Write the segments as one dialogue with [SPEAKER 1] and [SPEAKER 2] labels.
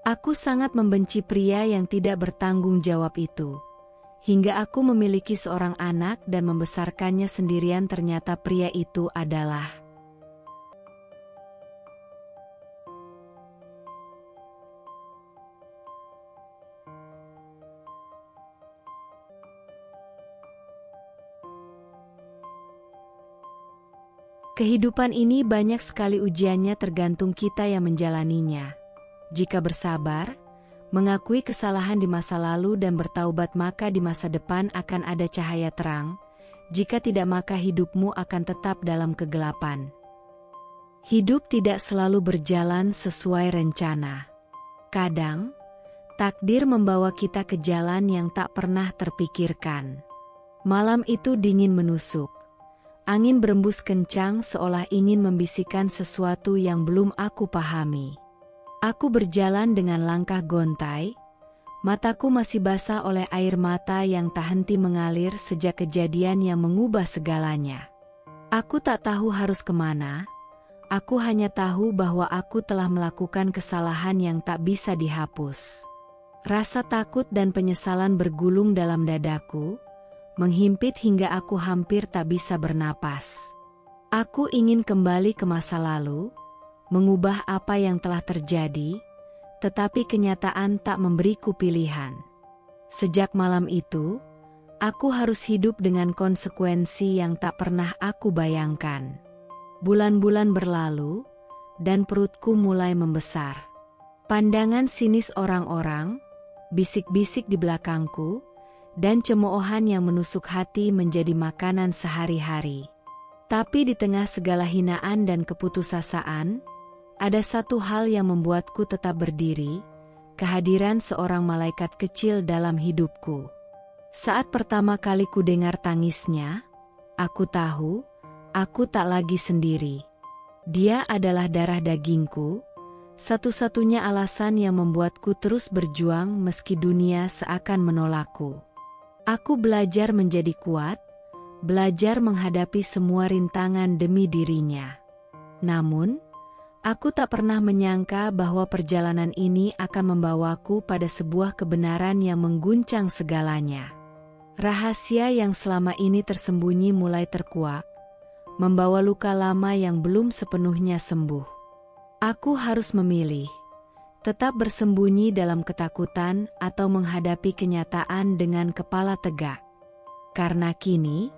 [SPEAKER 1] Aku sangat membenci pria yang tidak bertanggung jawab itu. Hingga aku memiliki seorang anak dan membesarkannya sendirian, ternyata pria itu adalah kehidupan ini banyak sekali ujiannya, tergantung kita yang menjalaninya. Jika bersabar, mengakui kesalahan di masa lalu dan bertaubat, maka di masa depan akan ada cahaya terang. Jika tidak, maka hidupmu akan tetap dalam kegelapan. Hidup tidak selalu berjalan sesuai rencana. Kadang, takdir membawa kita ke jalan yang tak pernah terpikirkan. Malam itu dingin menusuk. Angin berembus kencang seolah ingin membisikkan sesuatu yang belum aku pahami. Aku berjalan dengan langkah gontai, mataku masih basah oleh air mata yang tak henti mengalir sejak kejadian yang mengubah segalanya. Aku tak tahu harus kemana, aku hanya tahu bahwa aku telah melakukan kesalahan yang tak bisa dihapus. Rasa takut dan penyesalan bergulung dalam dadaku, menghimpit hingga aku hampir tak bisa bernapas. Aku ingin kembali ke masa lalu, mengubah apa yang telah terjadi, tetapi kenyataan tak memberiku pilihan. Sejak malam itu, aku harus hidup dengan konsekuensi yang tak pernah aku bayangkan. Bulan-bulan berlalu, dan perutku mulai membesar. Pandangan sinis orang-orang, bisik-bisik di belakangku, dan cemoohan yang menusuk hati menjadi makanan sehari-hari. Tapi di tengah segala hinaan dan keputusasaan, ada satu hal yang membuatku tetap berdiri, kehadiran seorang malaikat kecil dalam hidupku. Saat pertama kali ku dengar tangisnya, aku tahu, aku tak lagi sendiri. Dia adalah darah dagingku, satu-satunya alasan yang membuatku terus berjuang meski dunia seakan menolakku. Aku belajar menjadi kuat, belajar menghadapi semua rintangan demi dirinya. Namun, aku tak pernah menyangka bahwa perjalanan ini akan membawaku pada sebuah kebenaran yang mengguncang segalanya. Rahasia yang selama ini tersembunyi mulai terkuak, membawa luka lama yang belum sepenuhnya sembuh. Aku harus memilih. Tetap bersembunyi dalam ketakutan atau menghadapi kenyataan dengan kepala tegak. Karena kini,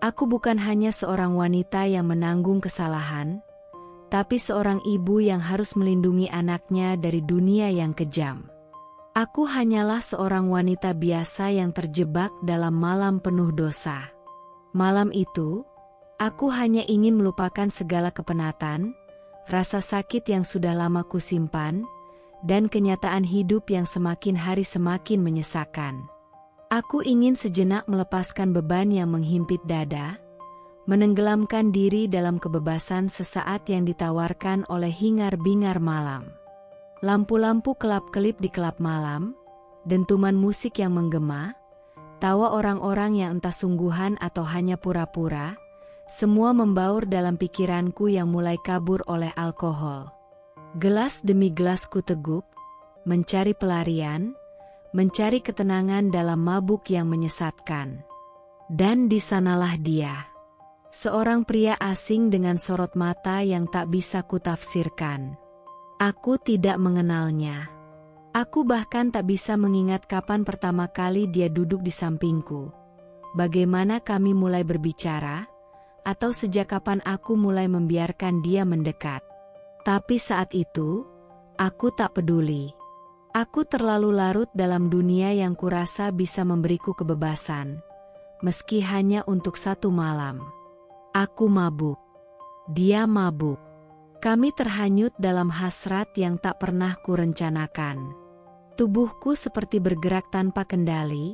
[SPEAKER 1] aku bukan hanya seorang wanita yang menanggung kesalahan, tapi seorang ibu yang harus melindungi anaknya dari dunia yang kejam. Aku hanyalah seorang wanita biasa yang terjebak dalam malam penuh dosa. Malam itu, aku hanya ingin melupakan segala kepenatan, rasa sakit yang sudah lama kusimpan, dan kenyataan hidup yang semakin hari semakin menyesakan. Aku ingin sejenak melepaskan beban yang menghimpit dada, menenggelamkan diri dalam kebebasan sesaat yang ditawarkan oleh hingar-bingar malam. Lampu-lampu kelap-kelip di kelab malam, dentuman musik yang menggema, tawa orang-orang yang entah sungguhan atau hanya pura-pura, semua membaur dalam pikiranku yang mulai kabur oleh alkohol. Gelas demi gelas ku teguk, mencari pelarian, mencari ketenangan dalam mabuk yang menyesatkan. Dan di sanalah dia. Seorang pria asing dengan sorot mata yang tak bisa kutafsirkan. Aku tidak mengenalnya. Aku bahkan tak bisa mengingat kapan pertama kali dia duduk di sampingku. Bagaimana kami mulai berbicara, atau sejak kapan aku mulai membiarkan dia mendekat. Tapi saat itu, aku tak peduli. Aku terlalu larut dalam dunia yang kurasa bisa memberiku kebebasan, meski hanya untuk satu malam. Aku mabuk. Dia mabuk. Kami terhanyut dalam hasrat yang tak pernah kurencanakan. Tubuhku seperti bergerak tanpa kendali,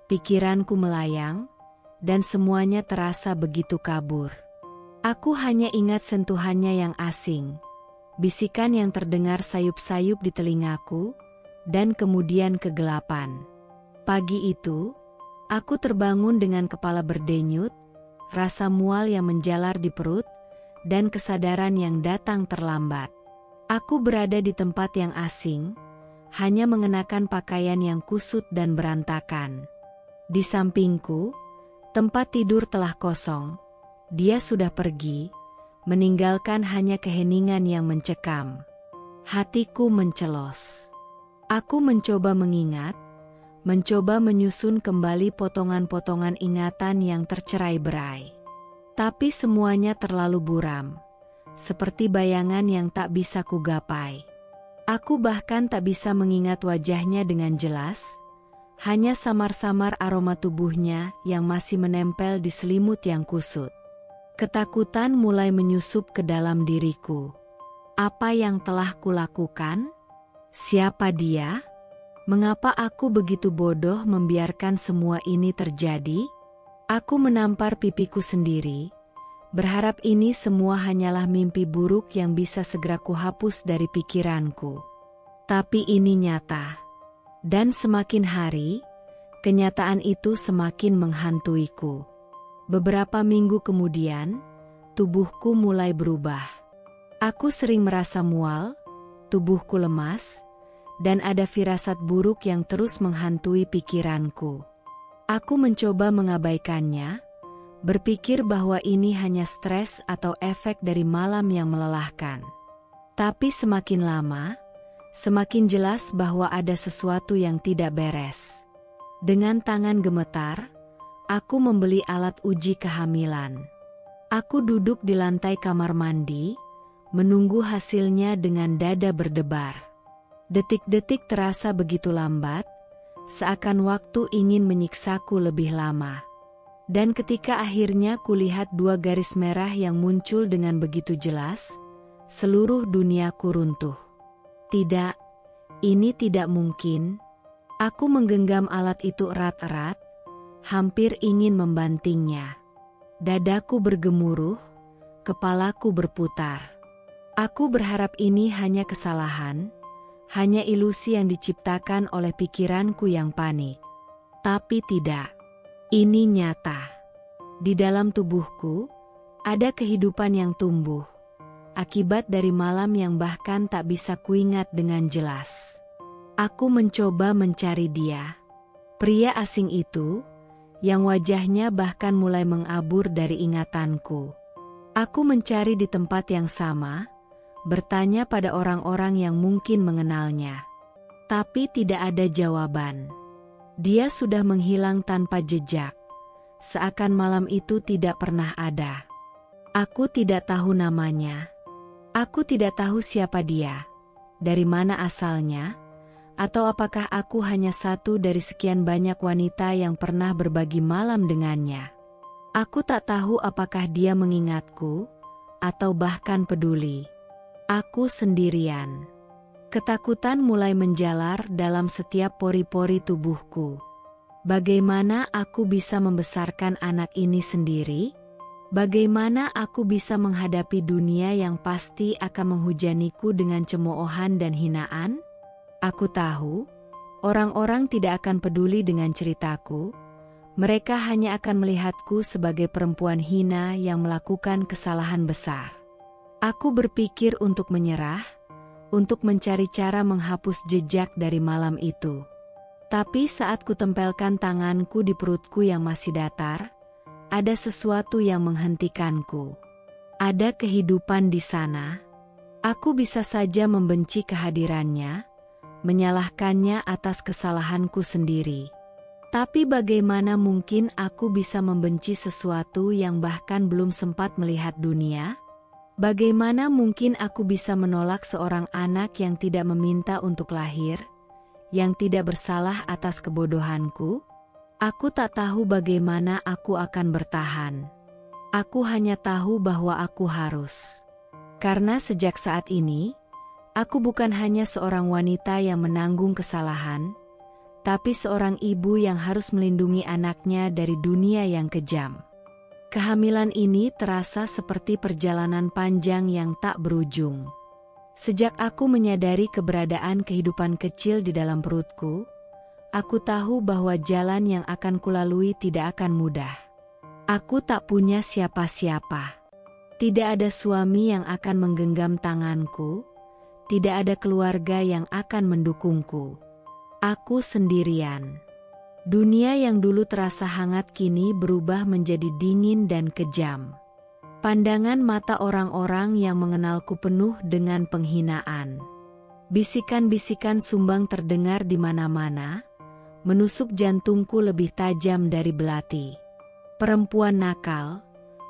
[SPEAKER 1] pikiranku melayang, dan semuanya terasa begitu kabur. Aku hanya ingat sentuhannya yang asing, bisikan yang terdengar sayup-sayup di telingaku, dan kemudian kegelapan. Pagi itu, aku terbangun dengan kepala berdenyut, rasa mual yang menjalar di perut, dan kesadaran yang datang terlambat. Aku berada di tempat yang asing, hanya mengenakan pakaian yang kusut dan berantakan. Di sampingku, tempat tidur telah kosong. Dia sudah pergi, meninggalkan hanya keheningan yang mencekam. Hatiku mencelos. Aku mencoba mengingat, mencoba menyusun kembali potongan-potongan ingatan yang tercerai-berai. Tapi semuanya terlalu buram, seperti bayangan yang tak bisa kugapai. Aku bahkan tak bisa mengingat wajahnya dengan jelas, hanya samar-samar aroma tubuhnya yang masih menempel di selimut yang kusut. Ketakutan mulai menyusup ke dalam diriku. Apa yang telah kulakukan? Siapa dia? Mengapa aku begitu bodoh membiarkan semua ini terjadi? Aku menampar pipiku sendiri, berharap ini semua hanyalah mimpi buruk yang bisa segera kuhapus dari pikiranku. Tapi ini nyata. Dan semakin hari, kenyataan itu semakin menghantuiku. Beberapa minggu kemudian, tubuhku mulai berubah. Aku sering merasa mual, tubuhku lemas, dan ada firasat buruk yang terus menghantui pikiranku. Aku mencoba mengabaikannya, berpikir bahwa ini hanya stres atau efek dari malam yang melelahkan. Tapi semakin lama, semakin jelas bahwa ada sesuatu yang tidak beres. Dengan tangan gemetar, aku membeli alat uji kehamilan. Aku duduk di lantai kamar mandi, menunggu hasilnya dengan dada berdebar. Detik-detik terasa begitu lambat, seakan waktu ingin menyiksaku lebih lama. Dan ketika akhirnya kulihat 2 garis merah yang muncul dengan begitu jelas, seluruh duniaku runtuh. Tidak, ini tidak mungkin. Aku menggenggam alat itu erat-erat, hampir ingin membantingnya. Dadaku bergemuruh, kepalaku berputar. Aku berharap ini hanya kesalahan, hanya ilusi yang diciptakan oleh pikiranku yang panik. Tapi tidak, ini nyata. Di dalam tubuhku, ada kehidupan yang tumbuh, akibat dari malam yang bahkan tak bisa kuingat dengan jelas. Aku mencoba mencari dia, pria asing itu, yang wajahnya bahkan mulai mengabur dari ingatanku. Aku mencari di tempat yang sama, bertanya pada orang-orang yang mungkin mengenalnya. Tapi tidak ada jawaban. Dia sudah menghilang tanpa jejak, seakan malam itu tidak pernah ada. Aku tidak tahu namanya. Aku tidak tahu siapa dia, dari mana asalnya, atau apakah aku hanya satu dari sekian banyak wanita yang pernah berbagi malam dengannya. Aku tak tahu apakah dia mengingatku, atau bahkan peduli. Aku sendirian. Ketakutan mulai menjalar dalam setiap pori-pori tubuhku. Bagaimana aku bisa membesarkan anak ini sendiri? Bagaimana aku bisa menghadapi dunia yang pasti akan menghujaniku dengan cemoohan dan hinaan? Aku tahu, orang-orang tidak akan peduli dengan ceritaku. Mereka hanya akan melihatku sebagai perempuan hina yang melakukan kesalahan besar. Aku berpikir untuk menyerah, untuk mencari cara menghapus jejak dari malam itu. Tapi saat kutempelkan tanganku di perutku yang masih datar, ada sesuatu yang menghentikanku. Ada kehidupan di sana. Aku bisa saja membenci kehadirannya, menyalahkannya atas kesalahanku sendiri. Tapi bagaimana mungkin aku bisa membenci sesuatu yang bahkan belum sempat melihat dunia? Bagaimana mungkin aku bisa menolak seorang anak yang tidak meminta untuk lahir, yang tidak bersalah atas kebodohanku? Aku tak tahu bagaimana aku akan bertahan. Aku hanya tahu bahwa aku harus. Karena sejak saat ini, aku bukan hanya seorang wanita yang menanggung kesalahan, tapi seorang ibu yang harus melindungi anaknya dari dunia yang kejam. Kehamilan ini terasa seperti perjalanan panjang yang tak berujung. Sejak aku menyadari keberadaan kehidupan kecil di dalam perutku, aku tahu bahwa jalan yang akan kulalui tidak akan mudah. Aku tak punya siapa-siapa. Tidak ada suami yang akan menggenggam tanganku, Tidak ada keluarga yang akan mendukungku. Aku sendirian. Dunia yang dulu terasa hangat kini berubah menjadi dingin dan kejam. Pandangan mata orang-orang yang mengenalku penuh dengan penghinaan. Bisikan-bisikan sumbang terdengar di mana-mana, menusuk jantungku lebih tajam dari belati. Perempuan nakal,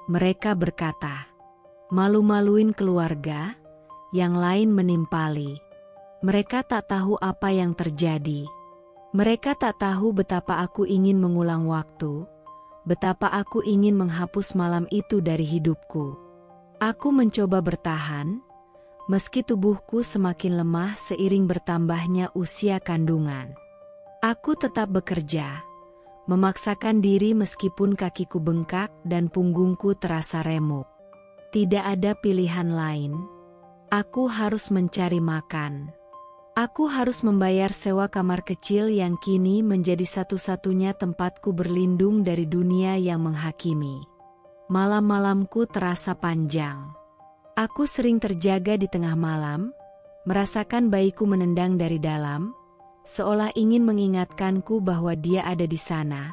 [SPEAKER 1] mereka berkata. Malu-maluin keluarga, yang lain menimpali. Mereka tak tahu apa yang terjadi. Mereka tak tahu betapa aku ingin mengulang waktu, betapa aku ingin menghapus malam itu dari hidupku. Aku mencoba bertahan, meski tubuhku semakin lemah seiring bertambahnya usia kandungan. Aku tetap bekerja, memaksakan diri meskipun kakiku bengkak dan punggungku terasa remuk. Tidak ada pilihan lain. Aku harus mencari makan. Aku harus membayar sewa kamar kecil yang kini menjadi satu-satunya tempatku berlindung dari dunia yang menghakimi. Malam-malamku terasa panjang. Aku sering terjaga di tengah malam, merasakan bayiku menendang dari dalam, seolah ingin mengingatkanku bahwa dia ada di sana,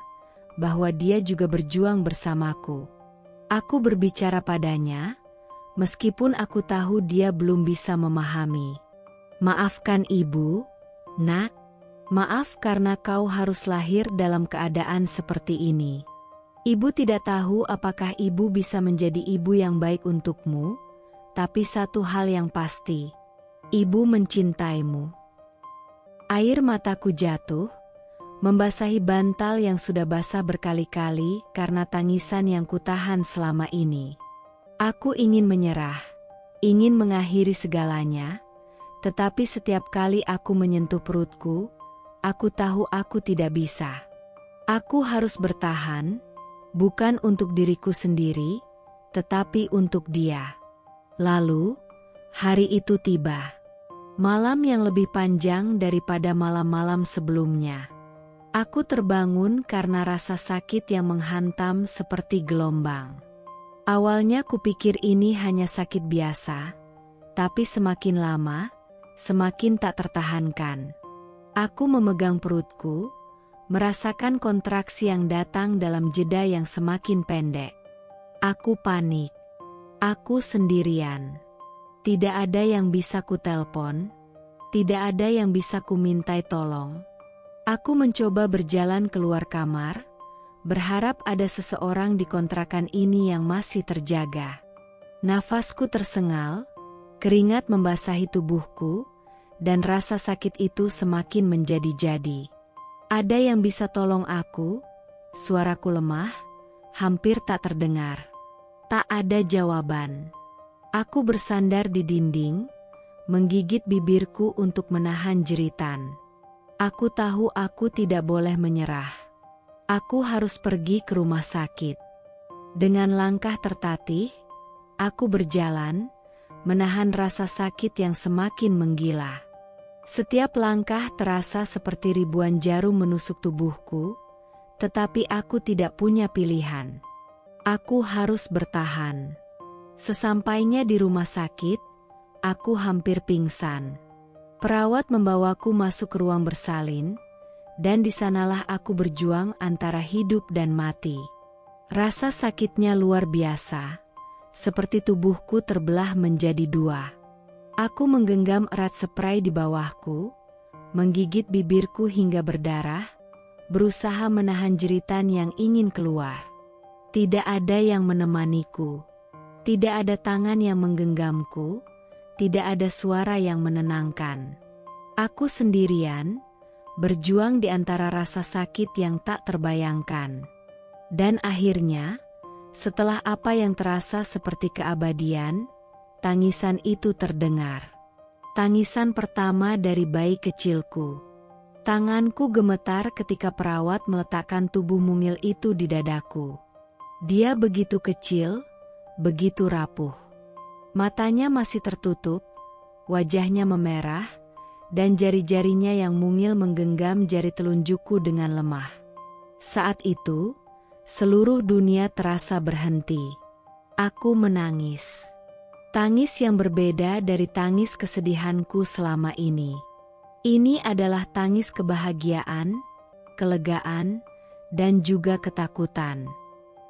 [SPEAKER 1] bahwa dia juga berjuang bersamaku. Aku berbicara padanya, meskipun aku tahu dia belum bisa memahami. Maafkan ibu, nak. Maaf karena kau harus lahir dalam keadaan seperti ini. Ibu tidak tahu apakah ibu bisa menjadi ibu yang baik untukmu, tapi satu hal yang pasti, ibu mencintaimu. Air mataku jatuh, membasahi bantal yang sudah basah berkali-kali karena tangisan yang kutahan selama ini. Aku ingin menyerah, ingin mengakhiri segalanya, tetapi setiap kali aku menyentuh perutku, aku tahu aku tidak bisa. Aku harus bertahan, bukan untuk diriku sendiri, tetapi untuk dia. Lalu, hari itu tiba. Malam yang lebih panjang daripada malam-malam sebelumnya. Aku terbangun karena rasa sakit yang menghantam seperti gelombang. Awalnya kupikir ini hanya sakit biasa, tapi semakin lama, semakin tak tertahankan. Aku memegang perutku, merasakan kontraksi yang datang dalam jeda yang semakin pendek. Aku panik. Aku sendirian. Tidak ada yang bisa kutelpon, tidak ada yang bisa kumintai tolong. Aku mencoba berjalan keluar kamar, berharap ada seseorang di kontrakan ini yang masih terjaga. Nafasku tersengal, keringat membasahi tubuhku, dan rasa sakit itu semakin menjadi-jadi. Ada yang bisa tolong aku? Suaraku lemah, hampir tak terdengar. Tak ada jawaban. Aku bersandar di dinding, menggigit bibirku untuk menahan jeritan. Aku tahu aku tidak boleh menyerah. Aku harus pergi ke rumah sakit. Dengan langkah tertatih, aku berjalan, menahan rasa sakit yang semakin menggila. Setiap langkah terasa seperti ribuan jarum menusuk tubuhku, tetapi aku tidak punya pilihan. Aku harus bertahan. Sesampainya di rumah sakit, aku hampir pingsan. Perawat membawaku masuk ke ruang bersalin, dan di sanalah aku berjuang antara hidup dan mati. Rasa sakitnya luar biasa, seperti tubuhku terbelah menjadi dua. Aku menggenggam erat spray di bawahku, menggigit bibirku hingga berdarah, berusaha menahan jeritan yang ingin keluar. Tidak ada yang menemaniku, tidak ada tangan yang menggenggamku, tidak ada suara yang menenangkan. Aku sendirian, berjuang di antara rasa sakit yang tak terbayangkan. Dan akhirnya, setelah apa yang terasa seperti keabadian, tangisan itu terdengar. Tangisan pertama dari bayi kecilku. Tanganku gemetar ketika perawat meletakkan tubuh mungil itu di dadaku. Dia begitu kecil, begitu rapuh. Matanya masih tertutup, wajahnya memerah, dan jari-jarinya yang mungil menggenggam jari telunjukku dengan lemah. Saat itu, seluruh dunia terasa berhenti. Aku menangis. Tangis yang berbeda dari tangis kesedihanku selama ini. Ini adalah tangis kebahagiaan, kelegaan, dan juga ketakutan.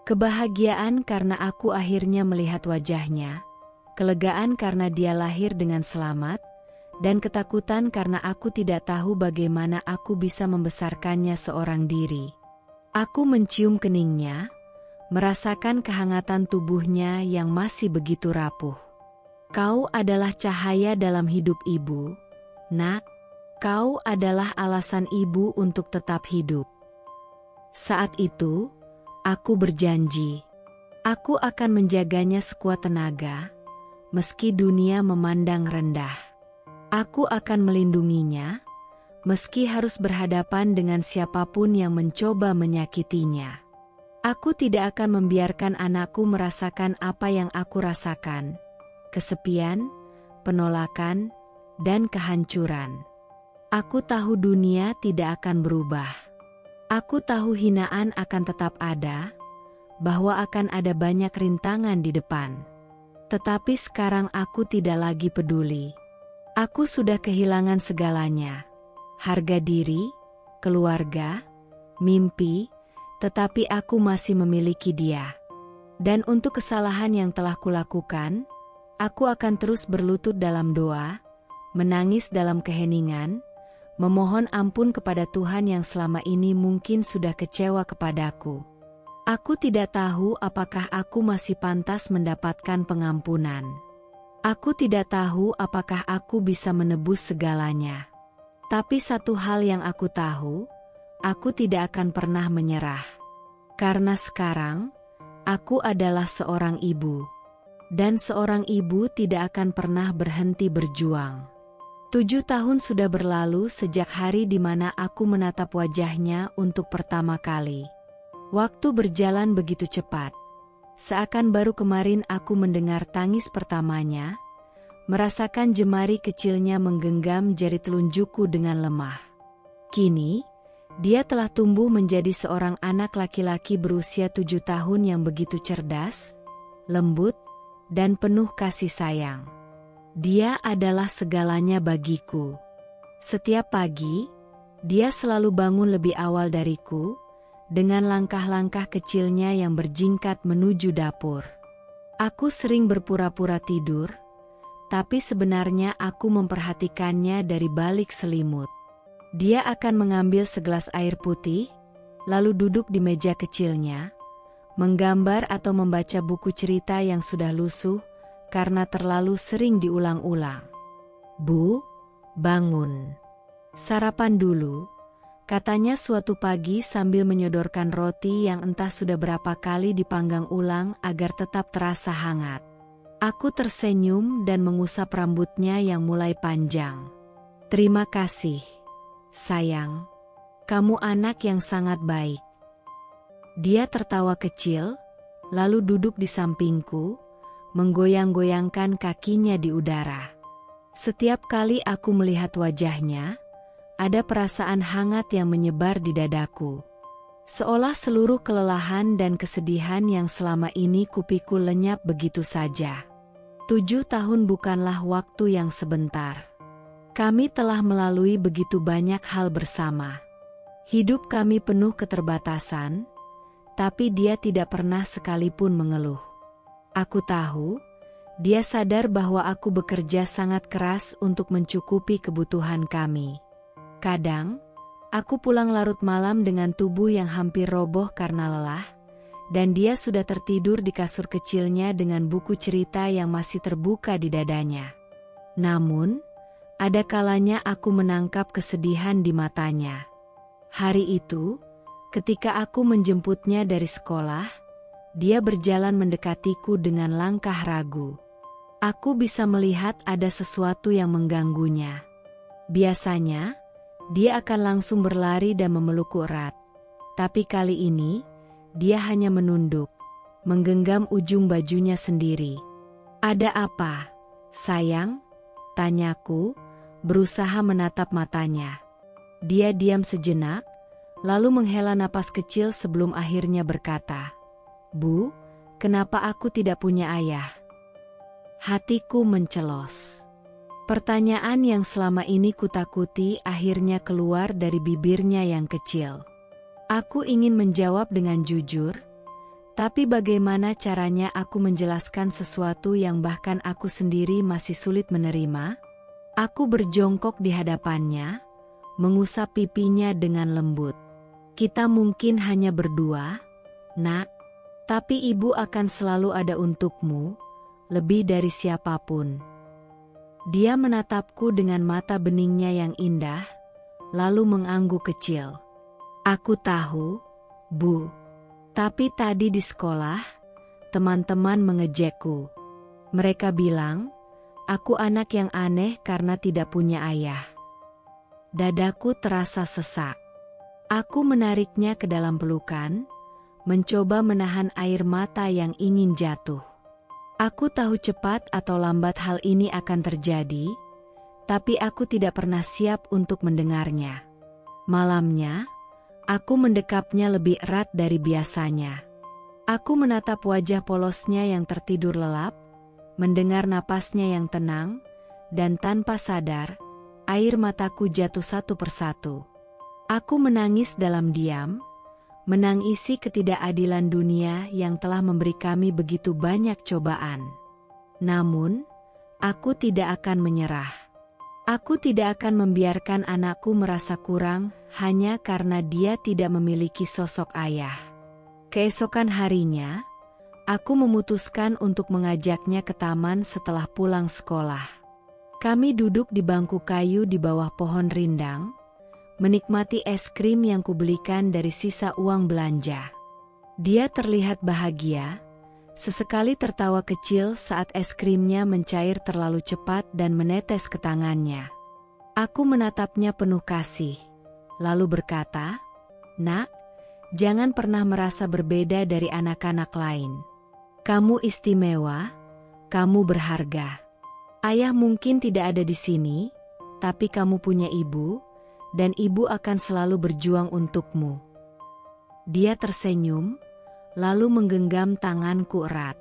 [SPEAKER 1] Kebahagiaan karena aku akhirnya melihat wajahnya, kelegaan karena dia lahir dengan selamat, dan ketakutan karena aku tidak tahu bagaimana aku bisa membesarkannya seorang diri. Aku mencium keningnya, merasakan kehangatan tubuhnya yang masih begitu rapuh. Kau adalah cahaya dalam hidup ibu, nak. Kau adalah alasan ibu untuk tetap hidup. Saat itu, aku berjanji, aku akan menjaganya sekuat tenaga, meski dunia memandang rendah. Aku akan melindunginya, meski harus berhadapan dengan siapapun yang mencoba menyakitinya. Aku tidak akan membiarkan anakku merasakan apa yang aku rasakan. Kesepian, penolakan, dan kehancuran. Aku tahu dunia tidak akan berubah. Aku tahu hinaan akan tetap ada, bahwa akan ada banyak rintangan di depan. Tetapi sekarang aku tidak lagi peduli. Aku sudah kehilangan segalanya. Harga diri, keluarga, mimpi, tetapi aku masih memiliki dia. Dan untuk kesalahan yang telah kulakukan, aku akan terus berlutut dalam doa, menangis dalam keheningan, memohon ampun kepada Tuhan yang selama ini mungkin sudah kecewa kepadaku. Aku tidak tahu apakah aku masih pantas mendapatkan pengampunan. Aku tidak tahu apakah aku bisa menebus segalanya. Tapi satu hal yang aku tahu, aku tidak akan pernah menyerah. Karena sekarang, aku adalah seorang ibu. Dan seorang ibu tidak akan pernah berhenti berjuang. 7 tahun sudah berlalu sejak hari di mana aku menatap wajahnya untuk pertama kali. Waktu berjalan begitu cepat. Seakan baru kemarin aku mendengar tangis pertamanya, merasakan jemari kecilnya menggenggam jari telunjukku dengan lemah. Kini, dia telah tumbuh menjadi seorang anak laki-laki berusia 7 tahun yang begitu cerdas, lembut, dan penuh kasih sayang. Dia adalah segalanya bagiku. Setiap pagi, dia selalu bangun lebih awal dariku, dengan langkah-langkah kecilnya yang berjingkat menuju dapur. Aku sering berpura-pura tidur, tapi sebenarnya aku memperhatikannya dari balik selimut. Dia akan mengambil segelas air putih, lalu duduk di meja kecilnya, menggambar atau membaca buku cerita yang sudah lusuh karena terlalu sering diulang-ulang. "Bu, bangun. Sarapan dulu," katanya suatu pagi sambil menyodorkan roti yang entah sudah berapa kali dipanggang ulang agar tetap terasa hangat. Aku tersenyum dan mengusap rambutnya yang mulai panjang. "Terima kasih, sayang. Kamu anak yang sangat baik." Dia tertawa kecil, lalu duduk di sampingku, menggoyang-goyangkan kakinya di udara. Setiap kali aku melihat wajahnya, ada perasaan hangat yang menyebar di dadaku. Seolah seluruh kelelahan dan kesedihan yang selama ini kupikul lenyap begitu saja. 7 tahun bukanlah waktu yang sebentar. Kami telah melalui begitu banyak hal bersama. Hidup kami penuh keterbatasan, tapi dia tidak pernah sekalipun mengeluh. Aku tahu, dia sadar bahwa aku bekerja sangat keras untuk mencukupi kebutuhan kami. Kadang, aku pulang larut malam dengan tubuh yang hampir roboh karena lelah, dan dia sudah tertidur di kasur kecilnya dengan buku cerita yang masih terbuka di dadanya. Namun, ada kalanya aku menangkap kesedihan di matanya. Hari itu, ketika aku menjemputnya dari sekolah, dia berjalan mendekatiku dengan langkah ragu. Aku bisa melihat ada sesuatu yang mengganggunya. Biasanya, dia akan langsung berlari dan memelukku erat. Tapi kali ini, dia hanya menunduk, menggenggam ujung bajunya sendiri. "Ada apa, sayang?" tanyaku, berusaha menatap matanya. Dia diam sejenak, lalu menghela napas kecil sebelum akhirnya berkata, "Bu, kenapa aku tidak punya ayah?" Hatiku mencelos. Pertanyaan yang selama ini kutakuti akhirnya keluar dari bibirnya yang kecil. Aku ingin menjawab dengan jujur, tapi bagaimana caranya aku menjelaskan sesuatu yang bahkan aku sendiri masih sulit menerima? Aku berjongkok di hadapannya, mengusap pipinya dengan lembut. Kita mungkin hanya berdua, Nak, tapi ibu akan selalu ada untukmu, lebih dari siapapun. Dia menatapku dengan mata beningnya yang indah, lalu mengangguk kecil. Aku tahu, Bu. Tapi tadi di sekolah, teman-teman mengejekku. Mereka bilang, aku anak yang aneh karena tidak punya ayah. Dadaku terasa sesak. Aku menariknya ke dalam pelukan, mencoba menahan air mata yang ingin jatuh. Aku tahu cepat atau lambat hal ini akan terjadi, tapi aku tidak pernah siap untuk mendengarnya. Malamnya, aku mendekapnya lebih erat dari biasanya. Aku menatap wajah polosnya yang tertidur lelap, mendengar napasnya yang tenang, dan tanpa sadar, air mataku jatuh satu persatu. Aku menangis dalam diam, menangisi ketidakadilan dunia yang telah memberi kami begitu banyak cobaan. Namun, aku tidak akan menyerah. Aku tidak akan membiarkan anakku merasa kurang hanya karena dia tidak memiliki sosok ayah. Keesokan harinya, aku memutuskan untuk mengajaknya ke taman setelah pulang sekolah. Kami duduk di bangku kayu di bawah pohon rindang, menikmati es krim yang kubelikan dari sisa uang belanja. Dia terlihat bahagia, sesekali tertawa kecil saat es krimnya mencair terlalu cepat dan menetes ke tangannya. Aku menatapnya penuh kasih, lalu berkata, "Nak, jangan pernah merasa berbeda dari anak-anak lain. Kamu istimewa, kamu berharga. Ayah mungkin tidak ada di sini, tapi kamu punya ibu, dan ibu akan selalu berjuang untukmu." Dia tersenyum, lalu menggenggam tanganku erat.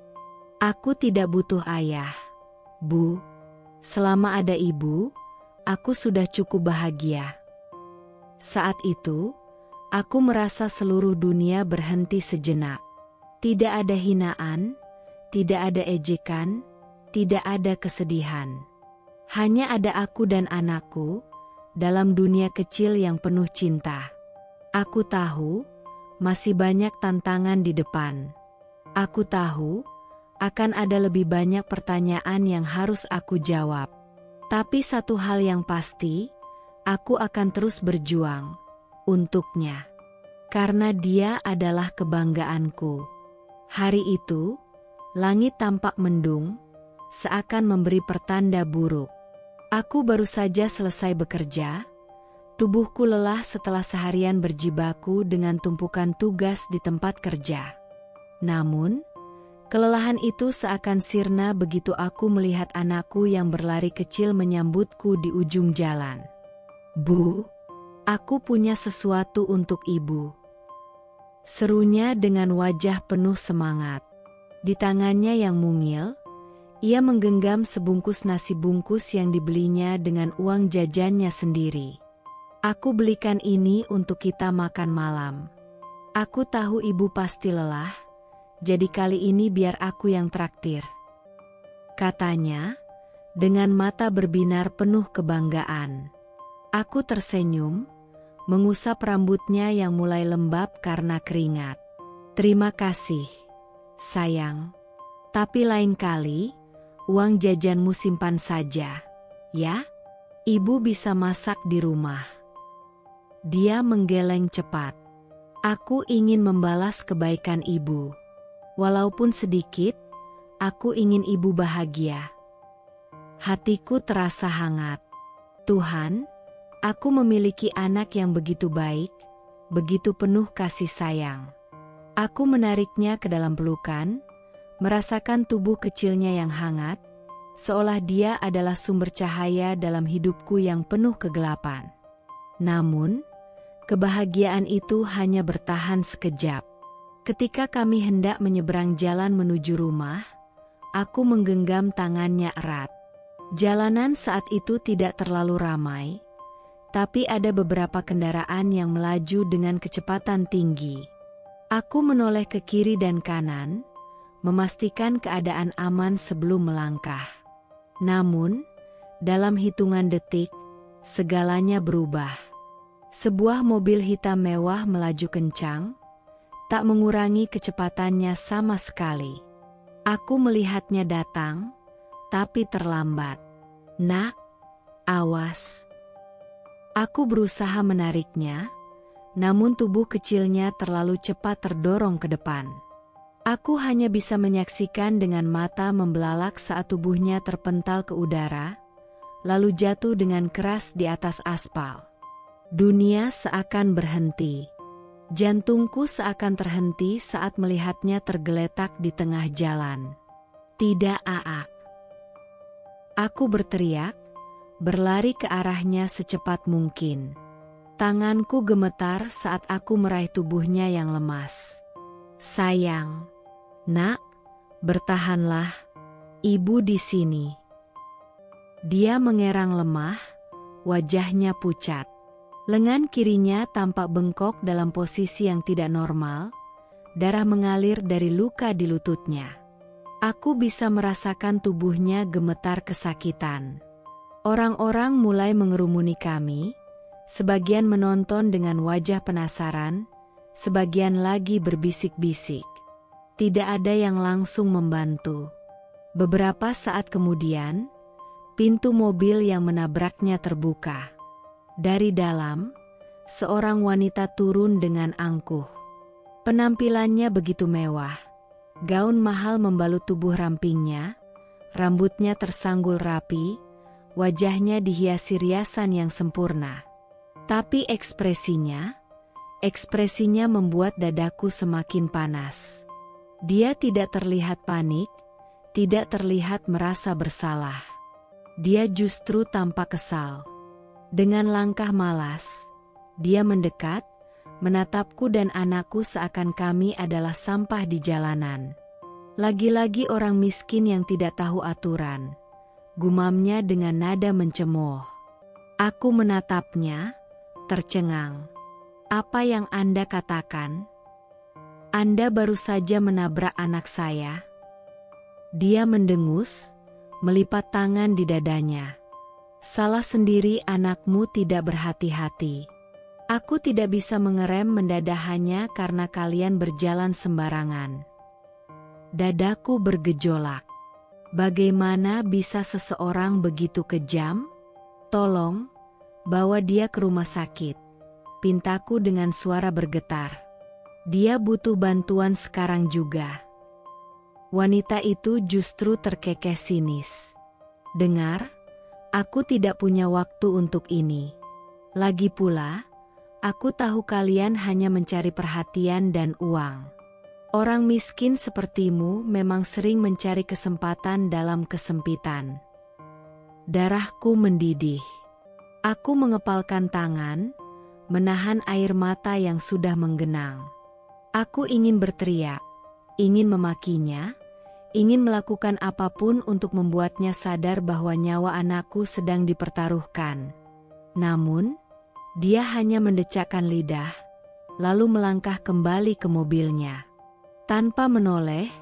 [SPEAKER 1] Aku tidak butuh ayah, Bu. Selama ada ibu, aku sudah cukup bahagia. Saat itu, aku merasa seluruh dunia berhenti sejenak. Tidak ada hinaan, tidak ada ejekan, tidak ada kesedihan. Hanya ada aku dan anakku, dalam dunia kecil yang penuh cinta. Aku tahu, masih banyak tantangan di depan. Aku tahu, akan ada lebih banyak pertanyaan yang harus aku jawab. Tapi satu hal yang pasti, aku akan terus berjuang untuknya. Karena dia adalah kebanggaanku. Hari itu, langit tampak mendung, seakan memberi pertanda buruk. Aku baru saja selesai bekerja, tubuhku lelah setelah seharian berjibaku dengan tumpukan tugas di tempat kerja. Namun, kelelahan itu seakan sirna begitu aku melihat anakku yang berlari kecil menyambutku di ujung jalan. "Bu, aku punya sesuatu untuk ibu," serunya dengan wajah penuh semangat. Di tangannya yang mungil, ia menggenggam sebungkus nasi bungkus yang dibelinya dengan uang jajannya sendiri. "Aku belikan ini untuk kita makan malam. Aku tahu ibu pasti lelah, jadi kali ini biar aku yang traktir," katanya, dengan mata berbinar penuh kebanggaan. Aku tersenyum, mengusap rambutnya yang mulai lembab karena keringat. "Terima kasih, sayang. Tapi lain kali, uang jajanmu simpan saja, ya? Ibu bisa masak di rumah." Dia menggeleng cepat. Aku ingin membalas kebaikan ibu. Walaupun sedikit, aku ingin ibu bahagia. Hatiku terasa hangat. Tuhan, aku memiliki anak yang begitu baik, begitu penuh kasih sayang. Aku menariknya ke dalam pelukan, merasakan tubuh kecilnya yang hangat, seolah dia adalah sumber cahaya dalam hidupku yang penuh kegelapan. Namun, kebahagiaan itu hanya bertahan sekejap. Ketika kami hendak menyeberang jalan menuju rumah, Aku menggenggam tangannya erat. Jalanan saat itu tidak terlalu ramai, tapi ada beberapa kendaraan yang melaju dengan kecepatan tinggi. Aku menoleh ke kiri dan kanan, memastikan keadaan aman sebelum melangkah. Namun, dalam hitungan detik, segalanya berubah. Sebuah mobil hitam mewah melaju kencang, tak mengurangi kecepatannya sama sekali. Aku melihatnya datang, tapi terlambat. "Nak, awas." Aku berusaha menariknya, namun tubuh kecilnya terlalu cepat terdorong ke depan. Aku hanya bisa menyaksikan dengan mata membelalak saat tubuhnya terpental ke udara, lalu jatuh dengan keras di atas aspal. Dunia seakan berhenti. Jantungku seakan terhenti saat melihatnya tergeletak di tengah jalan. "Tidak, Aak." Aku berteriak, berlari ke arahnya secepat mungkin. Tanganku gemetar saat aku meraih tubuhnya yang lemas. "Sayang, Nak, bertahanlah. Ibu di sini." Dia mengerang lemah, wajahnya pucat. Lengan kirinya tampak bengkok dalam posisi yang tidak normal, darah mengalir dari luka di lututnya. Aku bisa merasakan tubuhnya gemetar kesakitan. Orang-orang mulai mengerumuni kami, sebagian menonton dengan wajah penasaran, sebagian lagi berbisik-bisik. Tidak ada yang langsung membantu. Beberapa saat kemudian, pintu mobil yang menabraknya terbuka. Dari dalam, seorang wanita turun dengan angkuh. Penampilannya begitu mewah. Gaun mahal membalut tubuh rampingnya, rambutnya tersanggul rapi, wajahnya dihiasi riasan yang sempurna. Tapi ekspresinya membuat dadaku semakin panas. Dia tidak terlihat panik, tidak terlihat merasa bersalah. Dia justru tampak kesal. Dengan langkah malas, dia mendekat, menatapku dan anakku seakan kami adalah sampah di jalanan. "Lagi-lagi orang miskin yang tidak tahu aturan," gumamnya dengan nada mencemooh. Aku menatapnya, tercengang. "Apa yang Anda katakan? Anda baru saja menabrak anak saya." Dia mendengus, melipat tangan di dadanya. "Salah sendiri, anakmu tidak berhati-hati. Aku tidak bisa mengerem mendadak hanya karena kalian berjalan sembarangan." Dadaku bergejolak. Bagaimana bisa seseorang begitu kejam? "Tolong, bawa dia ke rumah sakit," pintaku dengan suara bergetar. "Dia butuh bantuan sekarang juga." Wanita itu justru terkekeh sinis. "Dengar, aku tidak punya waktu untuk ini. Lagi pula, aku tahu kalian hanya mencari perhatian dan uang. Orang miskin sepertimu memang sering mencari kesempatan dalam kesempitan." Darahku mendidih. Aku mengepalkan tangan, menahan air mata yang sudah menggenang. Aku ingin berteriak, ingin memakinya, ingin melakukan apapun untuk membuatnya sadar bahwa nyawa anakku sedang dipertaruhkan. Namun, dia hanya mendecakkan lidah, lalu melangkah kembali ke mobilnya. Tanpa menoleh,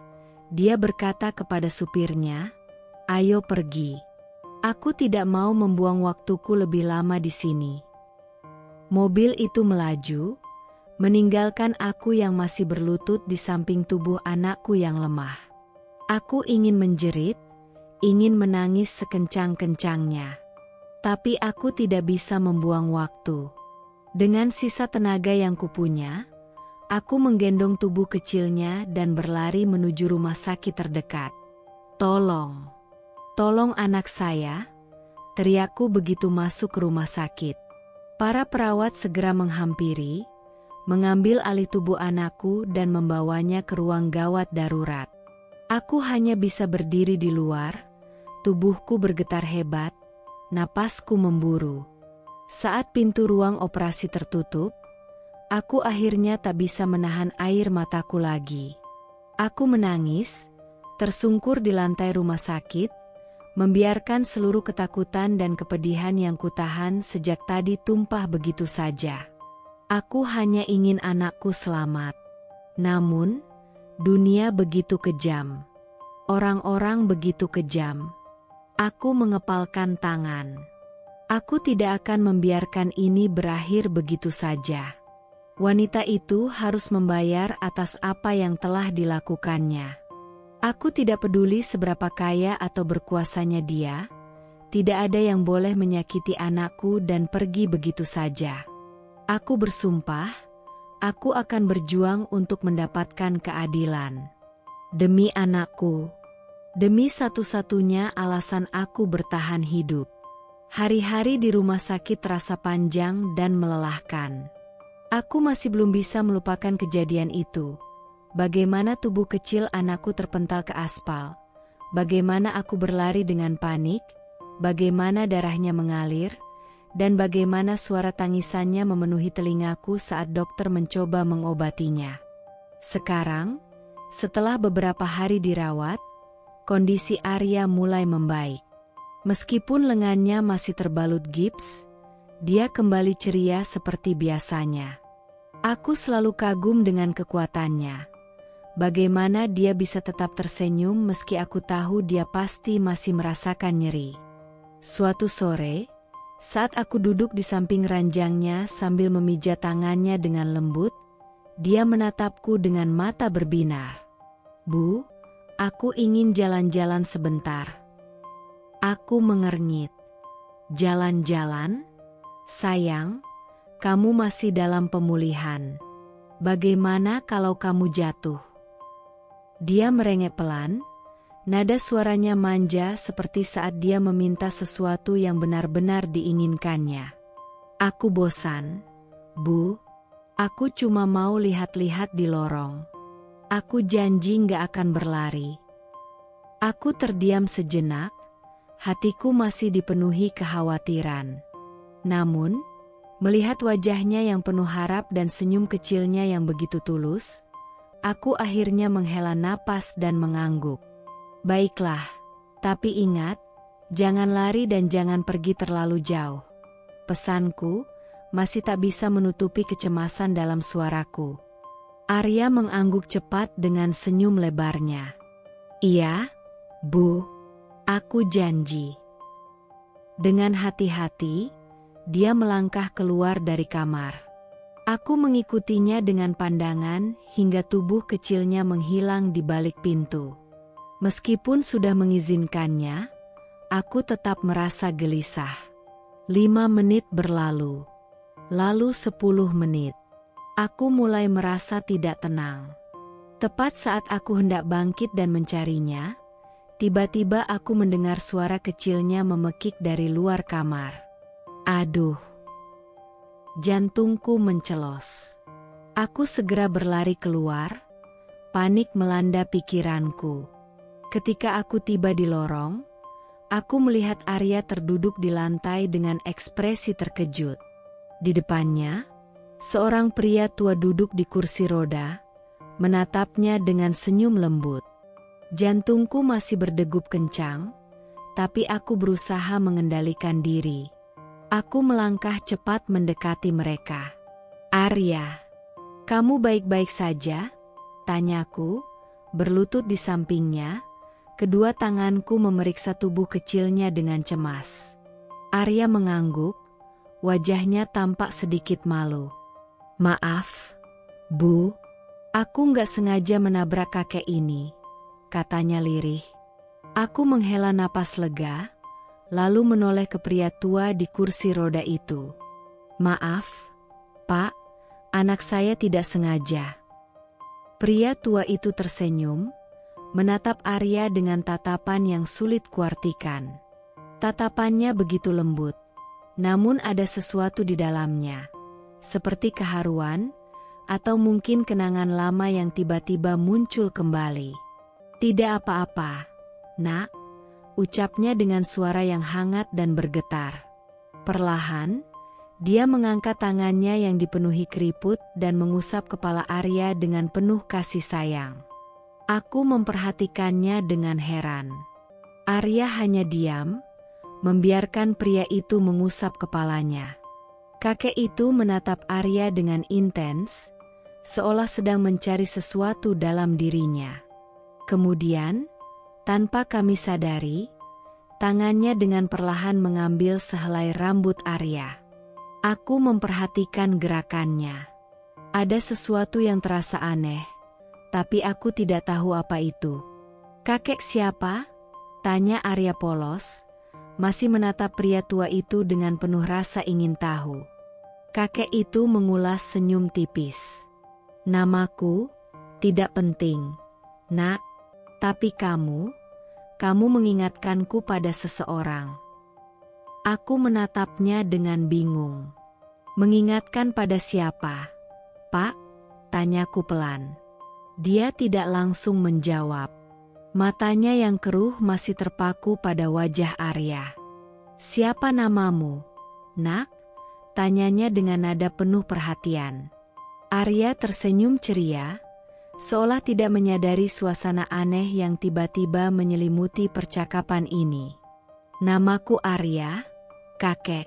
[SPEAKER 1] dia berkata kepada supirnya, "Ayo pergi. Aku tidak mau membuang waktuku lebih lama di sini." Mobil itu melaju, meninggalkan aku yang masih berlutut di samping tubuh anakku yang lemah. Aku ingin menjerit, ingin menangis sekencang-kencangnya. Tapi aku tidak bisa membuang waktu. Dengan sisa tenaga yang kupunya, aku menggendong tubuh kecilnya dan berlari menuju rumah sakit terdekat. "Tolong, tolong anak saya," teriakku begitu masuk ke rumah sakit. Para perawat segera menghampiri, mengambil alih tubuh anakku dan membawanya ke ruang gawat darurat. Aku hanya bisa berdiri di luar, tubuhku bergetar hebat, napasku memburu. Saat pintu ruang operasi tertutup, aku akhirnya tak bisa menahan air mataku lagi. Aku menangis, tersungkur di lantai rumah sakit, membiarkan seluruh ketakutan dan kepedihan yang kutahan sejak tadi tumpah begitu saja. Aku hanya ingin anakku selamat. Namun, dunia begitu kejam. Orang-orang begitu kejam. Aku mengepalkan tangan. Aku tidak akan membiarkan ini berakhir begitu saja. Wanita itu harus membayar atas apa yang telah dilakukannya. Aku tidak peduli seberapa kaya atau berkuasanya dia, tidak ada yang boleh menyakiti anakku dan pergi begitu saja. Aku bersumpah, aku akan berjuang untuk mendapatkan keadilan. Demi anakku, demi satu-satunya alasan aku bertahan hidup. Hari-hari di rumah sakit terasa panjang dan melelahkan. Aku masih belum bisa melupakan kejadian itu. Bagaimana tubuh kecil anakku terpental ke aspal. Bagaimana aku berlari dengan panik. Bagaimana darahnya mengalir. Dan bagaimana suara tangisannya memenuhi telingaku saat dokter mencoba mengobatinya. Sekarang, setelah beberapa hari dirawat, kondisi Arya mulai membaik. Meskipun lengannya masih terbalut gips, dia kembali ceria seperti biasanya. Aku selalu kagum dengan kekuatannya. Bagaimana dia bisa tetap tersenyum meski aku tahu dia pasti masih merasakan nyeri. Suatu sore, saat aku duduk di samping ranjangnya sambil memijat tangannya dengan lembut, dia menatapku dengan mata berbinar. "Bu, aku ingin jalan-jalan sebentar." Aku mengernyit. "Jalan-jalan? Sayang, kamu masih dalam pemulihan. Bagaimana kalau kamu jatuh?" Dia merengek pelan. Nada suaranya manja seperti saat dia meminta sesuatu yang benar-benar diinginkannya. "Aku bosan, Bu. Aku cuma mau lihat-lihat di lorong. Aku janji nggak akan berlari." Aku terdiam sejenak, hatiku masih dipenuhi kekhawatiran. Namun, melihat wajahnya yang penuh harap dan senyum kecilnya yang begitu tulus, aku akhirnya menghela napas dan mengangguk. "Baiklah, tapi ingat, jangan lari dan jangan pergi terlalu jauh." Pesanku masih tak bisa menutupi kecemasan dalam suaraku. Arya mengangguk cepat dengan senyum lebarnya. "Iya, Bu, aku janji." Dengan hati-hati, dia melangkah keluar dari kamar. Aku mengikutinya dengan pandangan hingga tubuh kecilnya menghilang di balik pintu. Meskipun sudah mengizinkannya, aku tetap merasa gelisah. 5 menit berlalu. Lalu 10 menit. Aku mulai merasa tidak tenang. Tepat saat aku hendak bangkit dan mencarinya, tiba-tiba aku mendengar suara kecilnya memekik dari luar kamar. Aduh! Jantungku mencelos. Aku segera berlari keluar, panik melanda pikiranku. Ketika aku tiba di lorong, aku melihat Arya terduduk di lantai dengan ekspresi terkejut. Di depannya, seorang pria tua duduk di kursi roda, menatapnya dengan senyum lembut. Jantungku masih berdegup kencang, tapi aku berusaha mengendalikan diri. Aku melangkah cepat mendekati mereka. "Arya, kamu baik-baik saja?" tanyaku, berlutut di sampingnya. Kedua tanganku memeriksa tubuh kecilnya dengan cemas. Arya mengangguk, wajahnya tampak sedikit malu. "Maaf, Bu, aku nggak sengaja menabrak kakek ini," katanya lirih. Aku menghela napas lega, lalu menoleh ke pria tua di kursi roda itu. "Maaf, Pak, anak saya tidak sengaja." Pria tua itu tersenyum, menatap Arya dengan tatapan yang sulit kuartikan. Tatapannya begitu lembut, namun ada sesuatu di dalamnya, seperti keharuan, atau mungkin kenangan lama yang tiba-tiba muncul kembali. "Tidak apa-apa, Nak," ucapnya dengan suara yang hangat dan bergetar. Perlahan, dia mengangkat tangannya yang dipenuhi keriput dan mengusap kepala Arya dengan penuh kasih sayang. Aku memperhatikannya dengan heran. Arya hanya diam, membiarkan pria itu mengusap kepalanya. Kakek itu menatap Arya dengan intens, seolah sedang mencari sesuatu dalam dirinya. Kemudian, tanpa kami sadari, tangannya dengan perlahan mengambil sehelai rambut Arya. Aku memperhatikan gerakannya. Ada sesuatu yang terasa aneh, tapi aku tidak tahu apa itu. "Kakek siapa?" tanya Arya polos, masih menatap pria tua itu dengan penuh rasa ingin tahu. Kakek itu mengulas senyum tipis. "Namaku tidak penting, Nak. Tapi kamu mengingatkanku pada seseorang." Aku menatapnya dengan bingung. "Mengingatkan pada siapa, Pak?" tanyaku pelan. Dia tidak langsung menjawab. Matanya yang keruh masih terpaku pada wajah Arya. "Siapa namamu, Nak?" tanyanya dengan nada penuh perhatian. Arya tersenyum ceria, seolah tidak menyadari suasana aneh yang tiba-tiba menyelimuti percakapan ini. "Namaku Arya, kakek."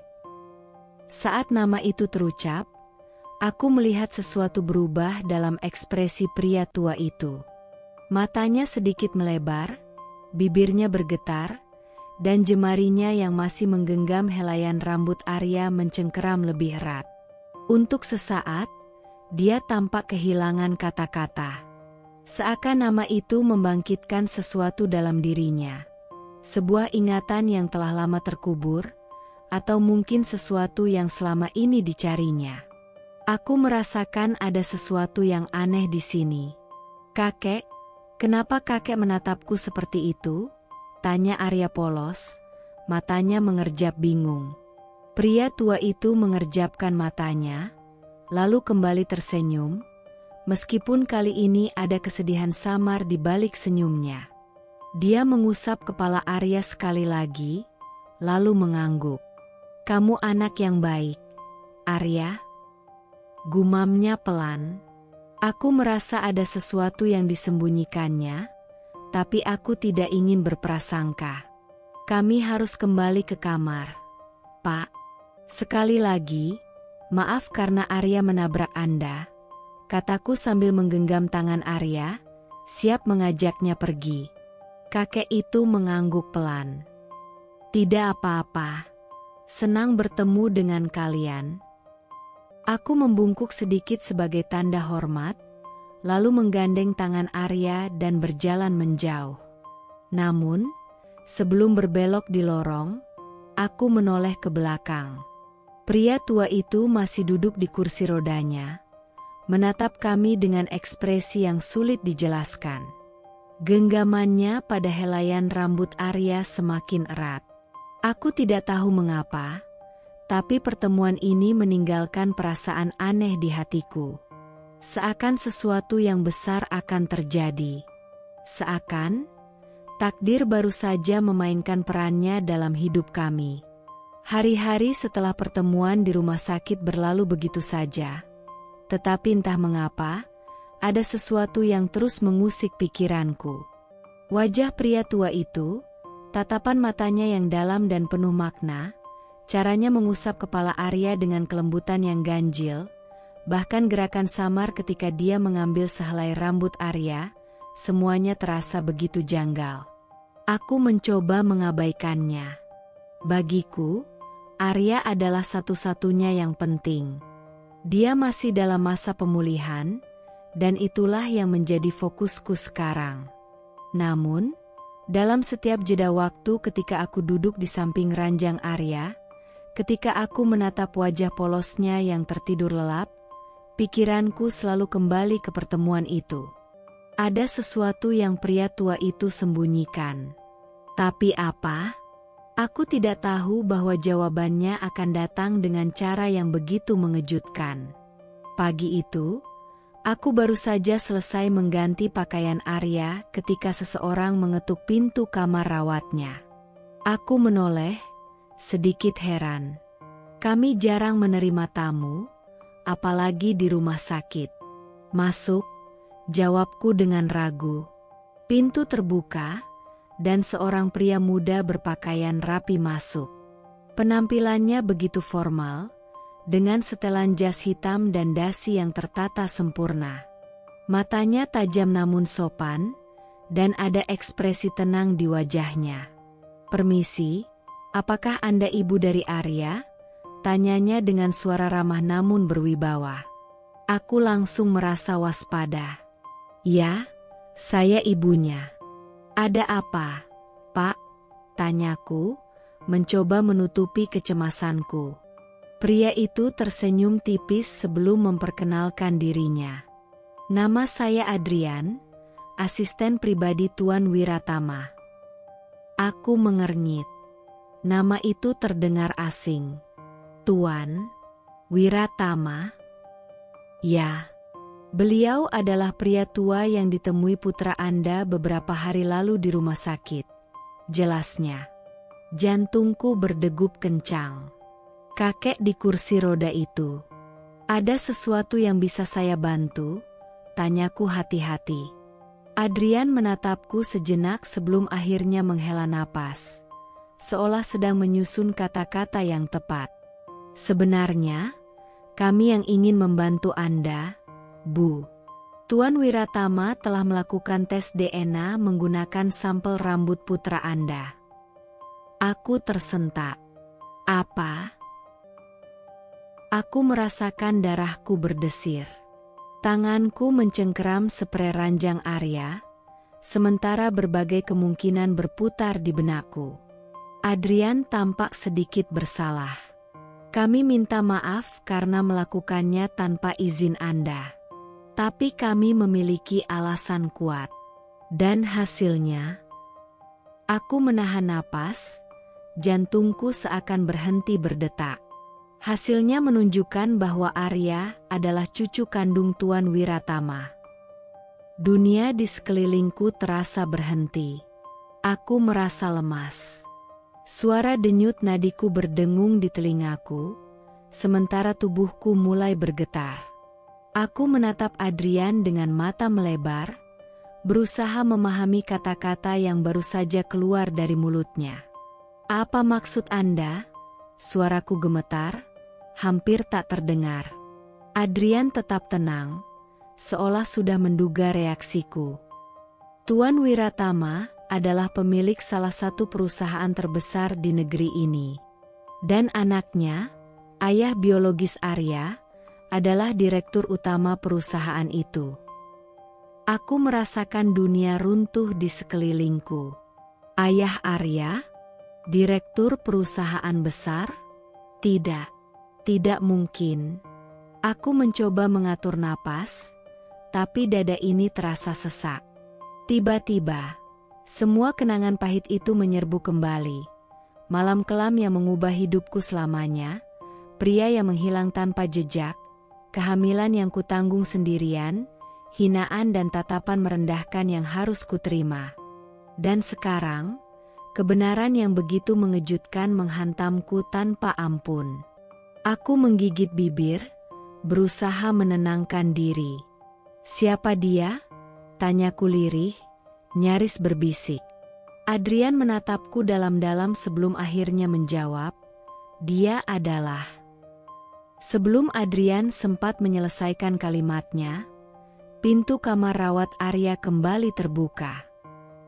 [SPEAKER 1] Saat nama itu terucap, aku melihat sesuatu berubah dalam ekspresi pria tua itu. Matanya sedikit melebar, bibirnya bergetar, dan jemarinya yang masih menggenggam helaian rambut Arya mencengkeram lebih erat. Untuk sesaat, dia tampak kehilangan kata-kata. Seakan nama itu membangkitkan sesuatu dalam dirinya. Sebuah ingatan yang telah lama terkubur, atau mungkin sesuatu yang selama ini dicarinya. Aku merasakan ada sesuatu yang aneh di sini. "Kakek, kenapa kakek menatapku seperti itu?" tanya Arya polos, matanya mengerjap bingung. Pria tua itu mengerjapkan matanya, lalu kembali tersenyum, meskipun kali ini ada kesedihan samar di balik senyumnya. Dia mengusap kepala Arya sekali lagi, lalu mengangguk. "Kamu anak yang baik, Arya," gumamnya pelan. Aku merasa ada sesuatu yang disembunyikannya, tapi aku tidak ingin berprasangka. "Kami harus kembali ke kamar, Pak. Sekali lagi, maaf karena Arya menabrak Anda," kataku sambil menggenggam tangan Arya, siap mengajaknya pergi. Kakek itu mengangguk pelan. "Tidak apa-apa. Senang bertemu dengan kalian." Aku membungkuk sedikit sebagai tanda hormat, lalu menggandeng tangan Arya dan berjalan menjauh. Namun, sebelum berbelok di lorong, aku menoleh ke belakang. Pria tua itu masih duduk di kursi rodanya, menatap kami dengan ekspresi yang sulit dijelaskan. Genggamannya pada helaian rambut Arya semakin erat. Aku tidak tahu mengapa, tapi pertemuan ini meninggalkan perasaan aneh di hatiku. Seakan sesuatu yang besar akan terjadi. Seakan takdir baru saja memainkan perannya dalam hidup kami. Hari-hari setelah pertemuan di rumah sakit berlalu begitu saja. Tetapi entah mengapa, ada sesuatu yang terus mengusik pikiranku. Wajah pria tua itu, tatapan matanya yang dalam dan penuh makna, caranya mengusap kepala Arya dengan kelembutan yang ganjil, bahkan gerakan samar ketika dia mengambil sehelai rambut Arya, semuanya terasa begitu janggal. Aku mencoba mengabaikannya. Bagiku, Arya adalah satu-satunya yang penting. Dia masih dalam masa pemulihan, dan itulah yang menjadi fokusku sekarang. Namun, dalam setiap jeda waktu ketika aku duduk di samping ranjang Arya, ketika aku menatap wajah polosnya yang tertidur lelap, pikiranku selalu kembali ke pertemuan itu. Ada sesuatu yang pria tua itu sembunyikan. Tapi apa? Aku tidak tahu bahwa jawabannya akan datang dengan cara yang begitu mengejutkan. Pagi itu, aku baru saja selesai mengganti pakaian Arya ketika seseorang mengetuk pintu kamar rawatnya. Aku menoleh, sedikit heran. Kami jarang menerima tamu, apalagi di rumah sakit. "Masuk," jawabku dengan ragu. Pintu terbuka, dan seorang pria muda berpakaian rapi masuk. Penampilannya begitu formal, dengan setelan jas hitam dan dasi yang tertata sempurna. Matanya tajam namun sopan, dan ada ekspresi tenang di wajahnya. "Permisi, apakah Anda ibu dari Arya?" tanyanya dengan suara ramah namun berwibawa. Aku langsung merasa waspada. "Ya, saya ibunya." "Ada apa, Pak?" tanyaku, mencoba menutupi kecemasanku. Pria itu tersenyum tipis sebelum memperkenalkan dirinya. "Nama saya Adrian, asisten pribadi Tuan Wiratama." Aku mengernyit. Nama itu terdengar asing. "Tuan Wiratama?" "Ya, beliau adalah pria tua yang ditemui putra Anda beberapa hari lalu di rumah sakit," jelasnya. Jantungku berdegup kencang. Kakek di kursi roda itu. "Ada sesuatu yang bisa saya bantu?" tanyaku hati-hati. Adrian menatapku sejenak sebelum akhirnya menghela napas, seolah sedang menyusun kata-kata yang tepat. "Sebenarnya, kami yang ingin membantu Anda, Bu. Tuan Wiratama telah melakukan tes DNA menggunakan sampel rambut putra Anda." Aku tersentak. "Apa?" Aku merasakan darahku berdesir. Tanganku mencengkeram seprei ranjang Arya, sementara berbagai kemungkinan berputar di benakku. Adrian tampak sedikit bersalah. "Kami minta maaf karena melakukannya tanpa izin Anda. Tapi kami memiliki alasan kuat. Dan hasilnya..." Aku menahan napas, jantungku seakan berhenti berdetak. Hasilnya menunjukkan bahwa Arya adalah cucu kandung Tuan Wiratama. Dunia di sekelilingku terasa berhenti. Aku merasa lemas. Suara denyut nadiku berdengung di telingaku, sementara tubuhku mulai bergetar. Aku menatap Adrian dengan mata melebar, berusaha memahami kata-kata yang baru saja keluar dari mulutnya. "Apa maksud Anda?" Suaraku gemetar, hampir tak terdengar. Adrian tetap tenang, seolah sudah menduga reaksiku. "Tuan Wiratama adalah pemilik salah satu perusahaan terbesar di negeri ini. Dan anaknya, ayah biologis Arya, adalah direktur utama perusahaan itu." Aku merasakan dunia runtuh di sekelilingku. Ayah Arya? Direktur perusahaan besar? Tidak mungkin. Aku mencoba mengatur napas, tapi dada ini terasa sesak. Tiba-tiba, semua kenangan pahit itu menyerbu kembali. Malam kelam yang mengubah hidupku selamanya, pria yang menghilang tanpa jejak, kehamilan yang kutanggung sendirian, hinaan dan tatapan merendahkan yang harus kuterima. Dan sekarang, kebenaran yang begitu mengejutkan menghantamku tanpa ampun. Aku menggigit bibir, berusaha menenangkan diri. "Siapa dia?" tanyaku lirih, nyaris berbisik. Adrian menatapku dalam-dalam sebelum akhirnya menjawab, "Dia adalah..." Sebelum Adrian sempat menyelesaikan kalimatnya, pintu kamar rawat Arya kembali terbuka.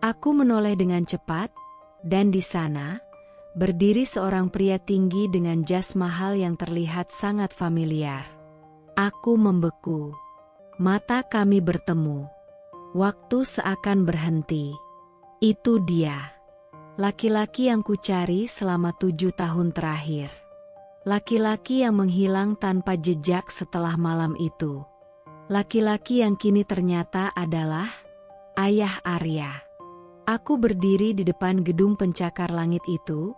[SPEAKER 1] Aku menoleh dengan cepat, dan di sana, berdiri seorang pria tinggi dengan jas mahal yang terlihat sangat familiar. Aku membeku. Mata kami bertemu. Waktu seakan berhenti. Itu dia. Laki-laki yang kucari selama 7 tahun terakhir. Laki-laki yang menghilang tanpa jejak setelah malam itu. Laki-laki yang kini ternyata adalah ayah Arya. Aku berdiri di depan gedung pencakar langit itu,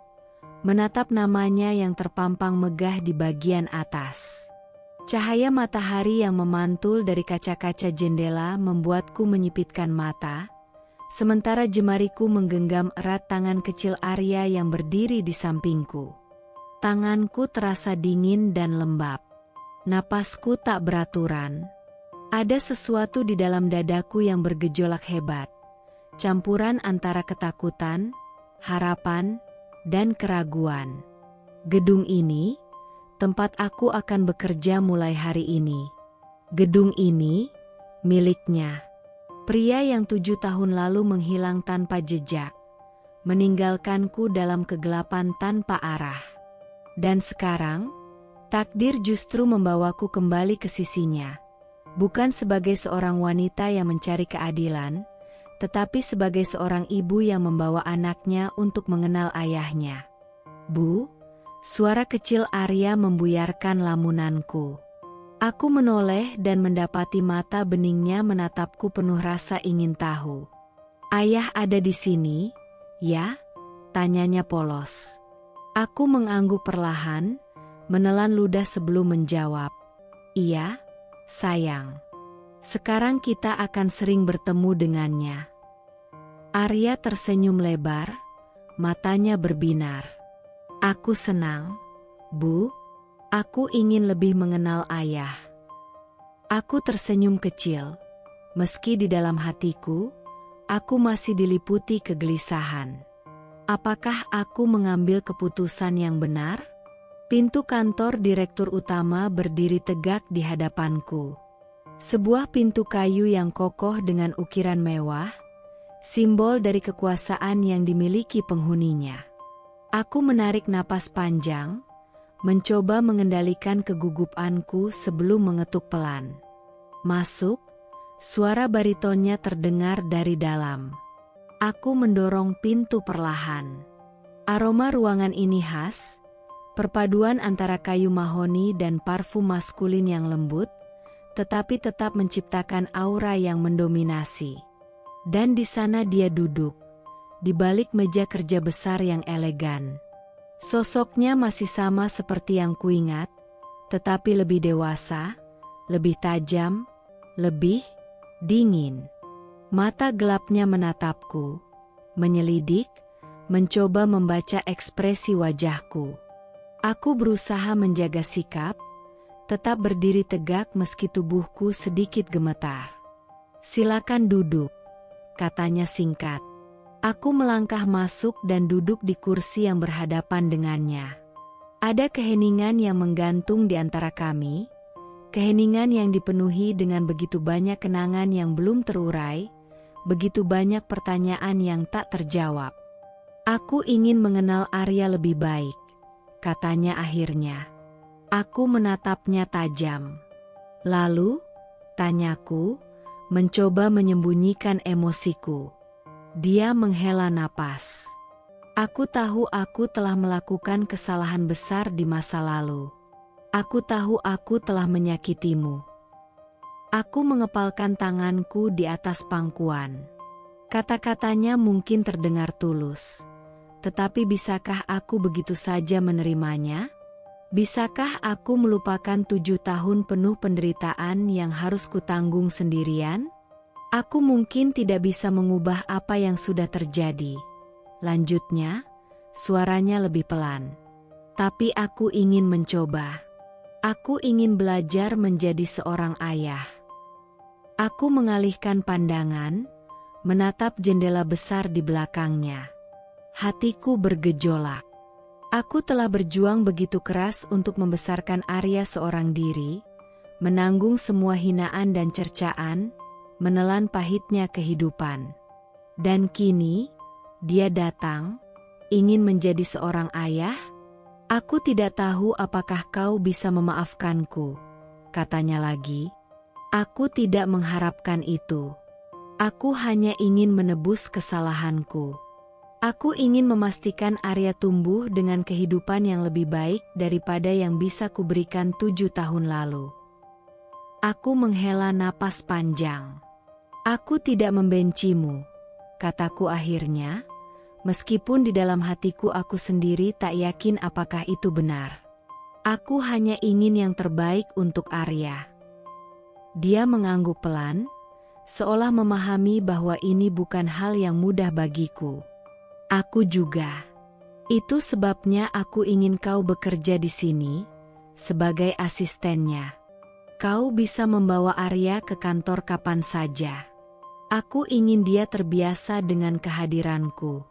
[SPEAKER 1] menatap namanya yang terpampang megah di bagian atas. Cahaya matahari yang memantul dari kaca-kaca jendela membuatku menyipitkan mata, sementara jemariku menggenggam erat tangan kecil Arya yang berdiri di sampingku. Tanganku terasa dingin dan lembab. Napasku tak beraturan. Ada sesuatu di dalam dadaku yang bergejolak hebat, campuran antara ketakutan, harapan, dan keraguan. Gedung ini, tempat aku akan bekerja mulai hari ini. Gedung ini, miliknya. Pria yang 7 tahun lalu menghilang tanpa jejak, meninggalkanku dalam kegelapan tanpa arah. Dan sekarang, takdir justru membawaku kembali ke sisinya. Bukan sebagai seorang wanita yang mencari keadilan, tetapi sebagai seorang ibu yang membawa anaknya untuk mengenal ayahnya. "Bu," suara kecil Arya membuyarkan lamunanku. Aku menoleh dan mendapati mata beningnya menatapku penuh rasa ingin tahu. "Ayah ada di sini, ya?" tanyanya polos. Aku mengangguk perlahan, menelan ludah sebelum menjawab. "Iya, sayang. Sekarang kita akan sering bertemu dengannya." Arya tersenyum lebar, matanya berbinar. "Aku senang, Bu. Aku ingin lebih mengenal ayah." Aku tersenyum kecil, meski di dalam hatiku, aku masih diliputi kegelisahan. Apakah aku mengambil keputusan yang benar? Pintu kantor direktur utama berdiri tegak di hadapanku. Sebuah pintu kayu yang kokoh dengan ukiran mewah, simbol dari kekuasaan yang dimiliki penghuninya. Aku menarik napas panjang, mencoba mengendalikan kegugupanku sebelum mengetuk pelan. "Masuk," suara baritonnya terdengar dari dalam. Aku mendorong pintu perlahan. Aroma ruangan ini khas, perpaduan antara kayu mahoni dan parfum maskulin yang lembut, tetapi tetap menciptakan aura yang mendominasi. Dan di sana dia duduk, di balik meja kerja besar yang elegan. Sosoknya masih sama seperti yang kuingat, tetapi lebih dewasa, lebih tajam, lebih dingin. Mata gelapnya menatapku, menyelidik, mencoba membaca ekspresi wajahku. Aku berusaha menjaga sikap, tetap berdiri tegak meski tubuhku sedikit gemetar. "Silakan duduk," katanya singkat. Aku melangkah masuk dan duduk di kursi yang berhadapan dengannya. Ada keheningan yang menggantung di antara kami, keheningan yang dipenuhi dengan begitu banyak kenangan yang belum terurai, begitu banyak pertanyaan yang tak terjawab. "Aku ingin mengenal Arya lebih baik," katanya akhirnya. Aku menatapnya tajam. "Lalu?" tanyaku, mencoba menyembunyikan emosiku. Dia menghela napas. "Aku tahu aku telah melakukan kesalahan besar di masa lalu. Aku tahu aku telah menyakitimu." Aku mengepalkan tanganku di atas pangkuan. Kata-katanya mungkin terdengar tulus. Tetapi bisakah aku begitu saja menerimanya? Bisakah aku melupakan 7 tahun penuh penderitaan yang harus kutanggung sendirian? "Aku mungkin tidak bisa mengubah apa yang sudah terjadi," lanjutnya, suaranya lebih pelan. "Tapi aku ingin mencoba. Aku ingin belajar menjadi seorang ayah." Aku mengalihkan pandangan, menatap jendela besar di belakangnya. Hatiku bergejolak. Aku telah berjuang begitu keras untuk membesarkan Arya seorang diri, menanggung semua hinaan dan cercaan, menelan pahitnya kehidupan. Dan kini, dia datang, ingin menjadi seorang ayah? "Aku tidak tahu apakah kau bisa memaafkanku," katanya lagi. "Aku tidak mengharapkan itu. Aku hanya ingin menebus kesalahanku. Aku ingin memastikan Arya tumbuh dengan kehidupan yang lebih baik daripada yang bisa kuberikan 7 tahun lalu." Aku menghela napas panjang. "Aku tidak membencimu," kataku akhirnya, meskipun di dalam hatiku aku sendiri tak yakin apakah itu benar. "Aku hanya ingin yang terbaik untuk Arya." Dia mengangguk pelan, seolah memahami bahwa ini bukan hal yang mudah bagiku. "Aku juga. Itu sebabnya aku ingin kau bekerja di sini, sebagai asistennya. Kau bisa membawa Arya ke kantor kapan saja. Aku ingin dia terbiasa dengan kehadiranku.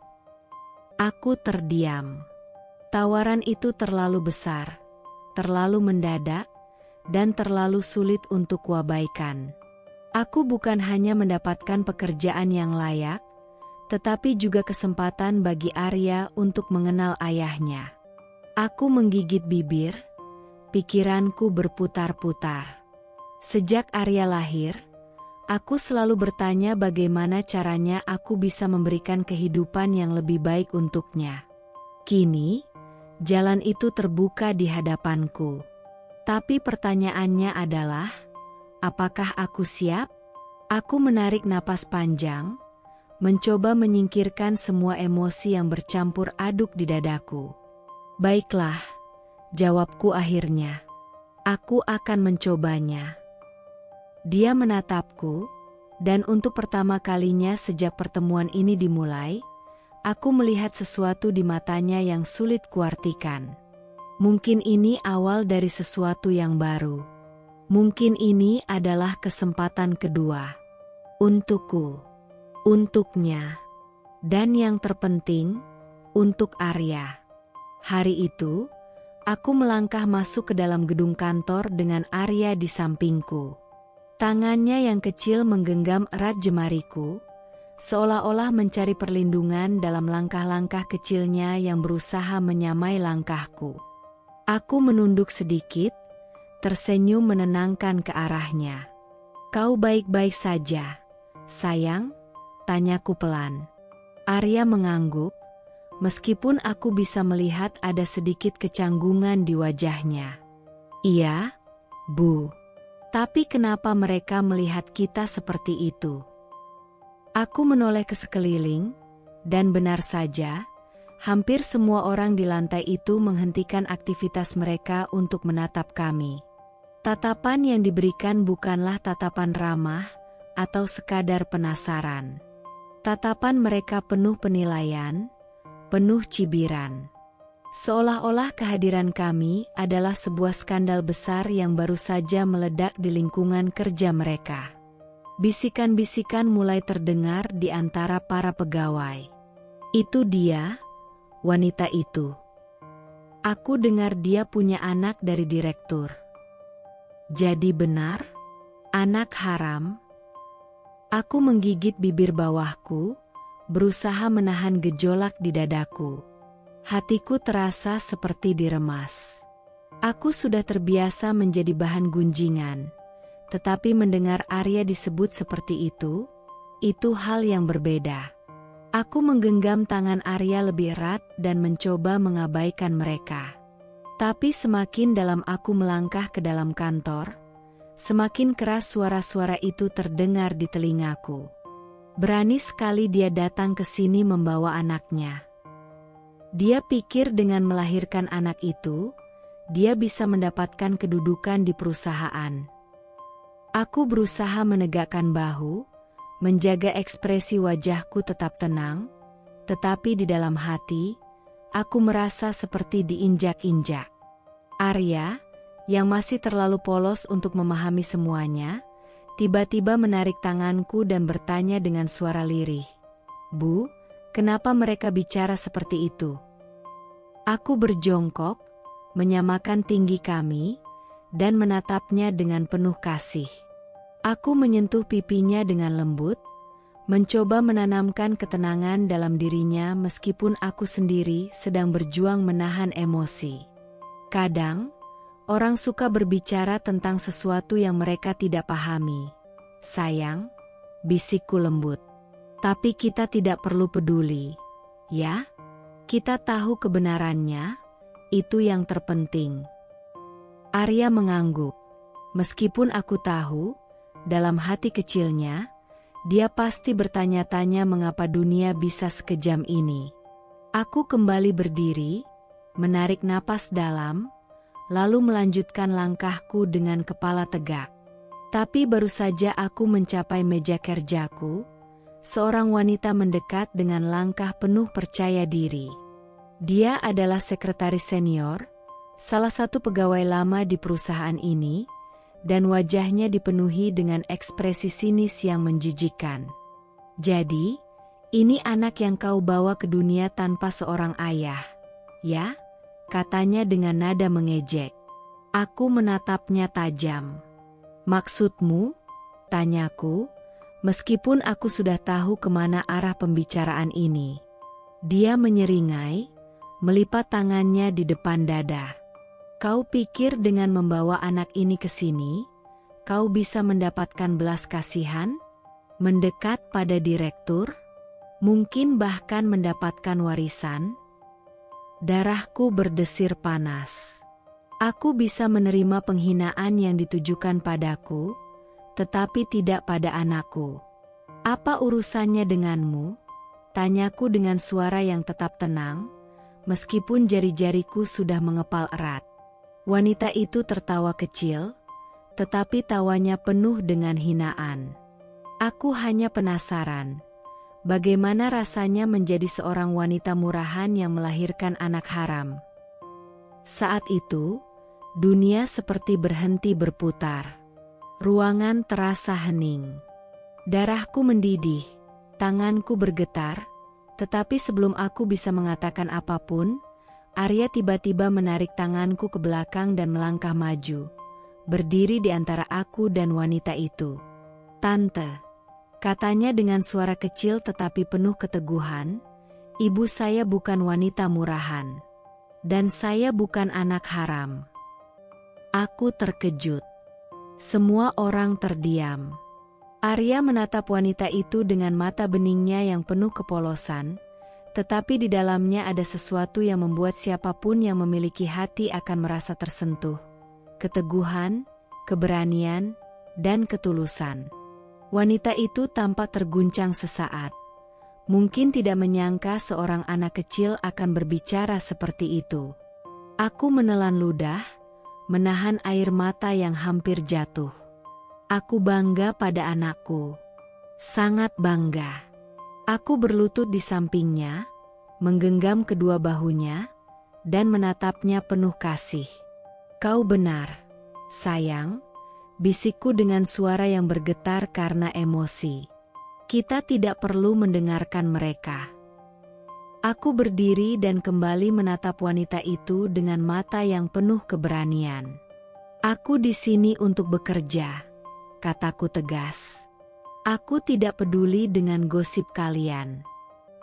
[SPEAKER 1] Aku terdiam. Tawaran itu terlalu besar, terlalu mendadak, dan terlalu sulit untuk kuabaikan. Aku bukan hanya mendapatkan pekerjaan yang layak, tetapi juga kesempatan bagi Arya untuk mengenal ayahnya. Aku menggigit bibir, pikiranku berputar-putar. Sejak Arya lahir, aku selalu bertanya bagaimana caranya aku bisa memberikan kehidupan yang lebih baik untuknya. Kini, jalan itu terbuka di hadapanku. Tapi pertanyaannya adalah, apakah aku siap? Aku menarik napas panjang, mencoba menyingkirkan semua emosi yang bercampur aduk di dadaku. Baiklah, jawabku akhirnya. Aku akan mencobanya. Dia menatapku, dan untuk pertama kalinya sejak pertemuan ini dimulai, aku melihat sesuatu di matanya yang sulit kuartikan. Mungkin ini awal dari sesuatu yang baru. Mungkin ini adalah kesempatan kedua. Untukku, untuknya, dan yang terpenting, untuk Arya. Hari itu, aku melangkah masuk ke dalam gedung kantor dengan Arya di sampingku. Tangannya yang kecil menggenggam erat jemariku, seolah-olah mencari perlindungan dalam langkah-langkah kecilnya yang berusaha menyamai langkahku. Aku menunduk sedikit, tersenyum menenangkan ke arahnya. "Kau baik-baik saja, sayang?" tanyaku pelan. Arya mengangguk, meskipun aku bisa melihat ada sedikit kecanggungan di wajahnya. "Iya, Bu. Tapi kenapa mereka melihat kita seperti itu?" Aku menoleh ke sekeliling, dan benar saja, hampir semua orang di lantai itu menghentikan aktivitas mereka untuk menatap kami. Tatapan yang diberikan bukanlah tatapan ramah atau sekadar penasaran. Tatapan mereka penuh penilaian, penuh cibiran. Seolah-olah kehadiran kami adalah sebuah skandal besar yang baru saja meledak di lingkungan kerja mereka. Bisikan-bisikan mulai terdengar di antara para pegawai. "Itu dia, wanita itu. Aku dengar dia punya anak dari direktur. Jadi benar? Anak haram?" Aku menggigit bibir bawahku, berusaha menahan gejolak di dadaku. Hatiku terasa seperti diremas. Aku sudah terbiasa menjadi bahan gunjingan, tetapi mendengar Arya disebut seperti itu hal yang berbeda. Aku menggenggam tangan Arya lebih erat dan mencoba mengabaikan mereka. Tapi semakin dalam aku melangkah ke dalam kantor, semakin keras suara-suara itu terdengar di telingaku. Berani sekali dia datang ke sini membawa anaknya. Dia pikir dengan melahirkan anak itu, dia bisa mendapatkan kedudukan di perusahaan. Aku berusaha menegakkan bahu, menjaga ekspresi wajahku tetap tenang, tetapi di dalam hati, aku merasa seperti diinjak-injak. Arya, yang masih terlalu polos untuk memahami semuanya, tiba-tiba menarik tanganku dan bertanya dengan suara lirih, "Bu, kenapa mereka bicara seperti itu?" Aku berjongkok, menyamakan tinggi kami, dan menatapnya dengan penuh kasih. Aku menyentuh pipinya dengan lembut, mencoba menanamkan ketenangan dalam dirinya meskipun aku sendiri sedang berjuang menahan emosi. Kadang, orang suka berbicara tentang sesuatu yang mereka tidak pahami. "Sayang," bisikku lembut. "Tapi kita tidak perlu peduli, ya? Kita tahu kebenarannya, itu yang terpenting." Arya mengangguk. Meskipun aku tahu, dalam hati kecilnya, dia pasti bertanya-tanya mengapa dunia bisa sekejam ini. Aku kembali berdiri, menarik napas dalam, lalu melanjutkan langkahku dengan kepala tegak. Tapi baru saja aku mencapai meja kerjaku, seorang wanita mendekat dengan langkah penuh percaya diri. Dia adalah sekretaris senior, salah satu pegawai lama di perusahaan ini, dan wajahnya dipenuhi dengan ekspresi sinis yang menjijikkan. Jadi, ini anak yang kau bawa ke dunia tanpa seorang ayah, ya? Katanya dengan nada mengejek. Aku menatapnya tajam. Maksudmu? Tanyaku, meskipun aku sudah tahu kemana arah pembicaraan ini. Dia menyeringai, melipat tangannya di depan dada. Kau pikir dengan membawa anak ini ke sini, kau bisa mendapatkan belas kasihan? Mendekat pada direktur? Mungkin bahkan mendapatkan warisan? Darahku berdesir panas. Aku bisa menerima penghinaan yang ditujukan padaku, tetapi tidak pada anakku. Apa urusannya denganmu? Tanyaku dengan suara yang tetap tenang, meskipun jari-jariku sudah mengepal erat. Wanita itu tertawa kecil, tetapi tawanya penuh dengan hinaan. Aku hanya penasaran, bagaimana rasanya menjadi seorang wanita murahan yang melahirkan anak haram. Saat itu, dunia seperti berhenti berputar. Ruangan terasa hening. Darahku mendidih, tanganku bergetar, tetapi sebelum aku bisa mengatakan apapun, Arya tiba-tiba menarik tanganku ke belakang dan melangkah maju, berdiri di antara aku dan wanita itu. "Tante," katanya dengan suara kecil tetapi penuh keteguhan, "ibu saya bukan wanita murahan. Dan saya bukan anak haram." Aku terkejut. Semua orang terdiam. Arya menatap wanita itu dengan mata beningnya yang penuh kepolosan, tetapi di dalamnya ada sesuatu yang membuat siapapun yang memiliki hati akan merasa tersentuh. Keteguhan, keberanian, dan ketulusan. Wanita itu tampak terguncang sesaat. Mungkin tidak menyangka seorang anak kecil akan berbicara seperti itu. Aku menelan ludah, menahan air mata yang hampir jatuh. Aku bangga pada anakku. Sangat bangga. Aku berlutut di sampingnya, menggenggam kedua bahunya, dan menatapnya penuh kasih. "Kau benar, sayang," bisikku dengan suara yang bergetar karena emosi. "Kita tidak perlu mendengarkan mereka." Aku berdiri dan kembali menatap wanita itu dengan mata yang penuh keberanian. "Aku di sini untuk bekerja," kataku tegas. "Aku tidak peduli dengan gosip kalian.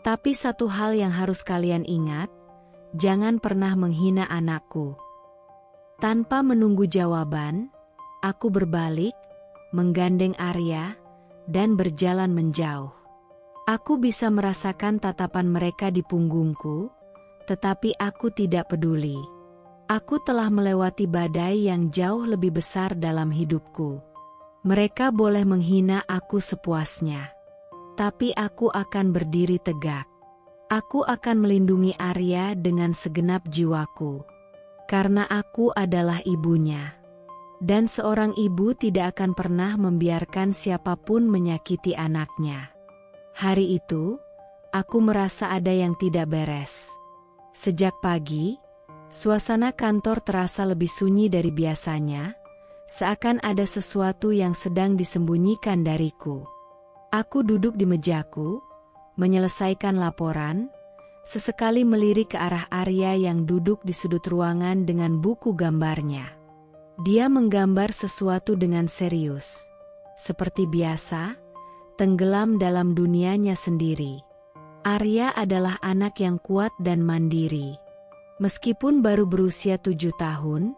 [SPEAKER 1] Tapi satu hal yang harus kalian ingat, jangan pernah menghina anakku." Tanpa menunggu jawaban, aku berbalik, menggandeng Arya, dan berjalan menjauh. Aku bisa merasakan tatapan mereka di punggungku, tetapi aku tidak peduli. Aku telah melewati badai yang jauh lebih besar dalam hidupku. Mereka boleh menghina aku sepuasnya. Tapi aku akan berdiri tegak. Aku akan melindungi Arya dengan segenap jiwaku. Karena aku adalah ibunya. Dan seorang ibu tidak akan pernah membiarkan siapapun menyakiti anaknya. Hari itu, aku merasa ada yang tidak beres. Sejak pagi, suasana kantor terasa lebih sunyi dari biasanya, seakan ada sesuatu yang sedang disembunyikan dariku. Aku duduk di mejaku, menyelesaikan laporan, sesekali melirik ke arah Arya yang duduk di sudut ruangan dengan buku gambarnya. Dia menggambar sesuatu dengan serius. Seperti biasa, tenggelam dalam dunianya sendiri. Arya adalah anak yang kuat dan mandiri. Meskipun baru berusia 7 tahun,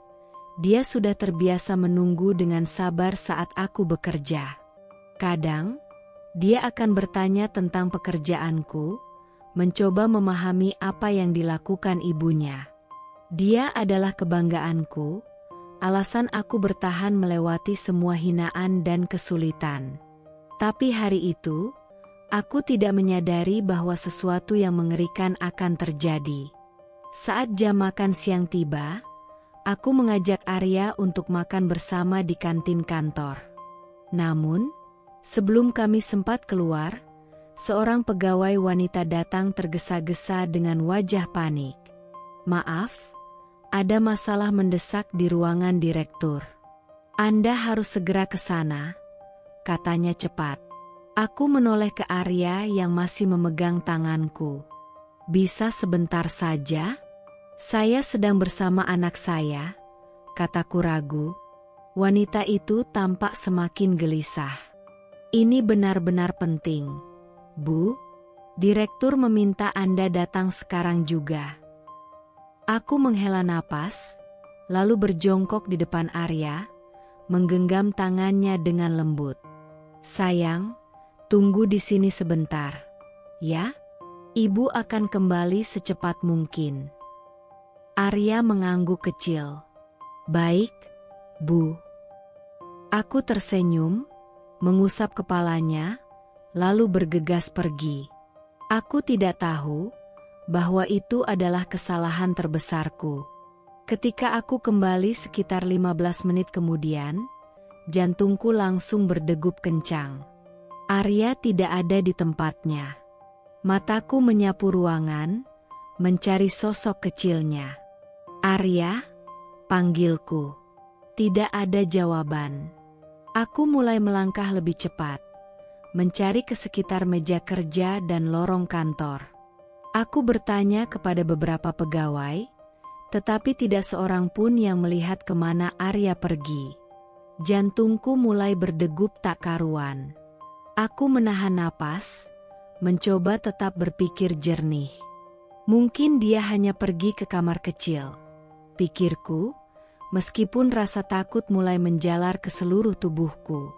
[SPEAKER 1] dia sudah terbiasa menunggu dengan sabar saat aku bekerja. Kadang, dia akan bertanya tentang pekerjaanku, mencoba memahami apa yang dilakukan ibunya. Dia adalah kebanggaanku, alasan aku bertahan melewati semua hinaan dan kesulitan. Tapi hari itu, aku tidak menyadari bahwa sesuatu yang mengerikan akan terjadi. Saat jam makan siang tiba, aku mengajak Arya untuk makan bersama di kantin kantor. Namun, sebelum kami sempat keluar, seorang pegawai wanita datang tergesa-gesa dengan wajah panik. "Maaf, ada masalah mendesak di ruangan direktur. Anda harus segera ke sana," katanya cepat. Aku menoleh ke Arya yang masih memegang tanganku. Bisa sebentar saja? Saya sedang bersama anak saya, kataku ragu. Wanita itu tampak semakin gelisah. Ini benar-benar penting, Bu. Direktur meminta Anda datang sekarang juga. Aku menghela napas, lalu berjongkok di depan Arya, menggenggam tangannya dengan lembut. Sayang, tunggu di sini sebentar, ya? Ibu akan kembali secepat mungkin. Arya mengangguk kecil. Baik, Bu. Aku tersenyum, mengusap kepalanya, lalu bergegas pergi. Aku tidak tahu bahwa itu adalah kesalahan terbesarku. Ketika aku kembali sekitar 15 menit kemudian, jantungku langsung berdegup kencang. Arya tidak ada di tempatnya. Mataku menyapu ruangan, mencari sosok kecilnya. Arya, panggilku. Tidak ada jawaban. Aku mulai melangkah lebih cepat, mencari ke sekitar meja kerja dan lorong kantor. Aku bertanya kepada beberapa pegawai, tetapi tidak seorang pun yang melihat kemana Arya pergi. Jantungku mulai berdegup tak karuan. Aku menahan napas, mencoba tetap berpikir jernih. Mungkin dia hanya pergi ke kamar kecil, pikirku, meskipun rasa takut mulai menjalar ke seluruh tubuhku.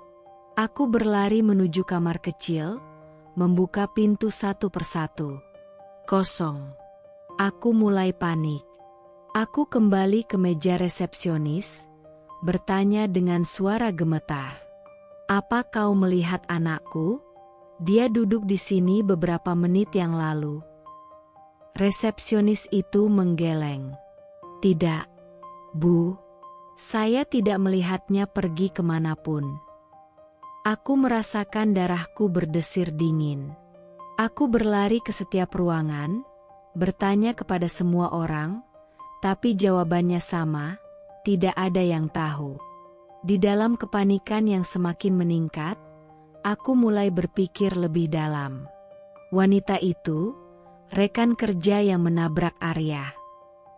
[SPEAKER 1] Aku berlari menuju kamar kecil, membuka pintu satu persatu. Kosong. Aku mulai panik. Aku kembali ke meja resepsionis, bertanya dengan suara gemetar. Apa kau melihat anakku? Dia duduk di sini beberapa menit yang lalu. Resepsionis itu menggeleng. Tidak, Bu. Saya tidak melihatnya pergi kemanapun. Aku merasakan darahku berdesir dingin. Aku berlari ke setiap ruangan, bertanya kepada semua orang, tapi jawabannya sama, tidak ada yang tahu. Di dalam kepanikan yang semakin meningkat, aku mulai berpikir lebih dalam. Wanita itu, rekan kerja yang menabrak Arya.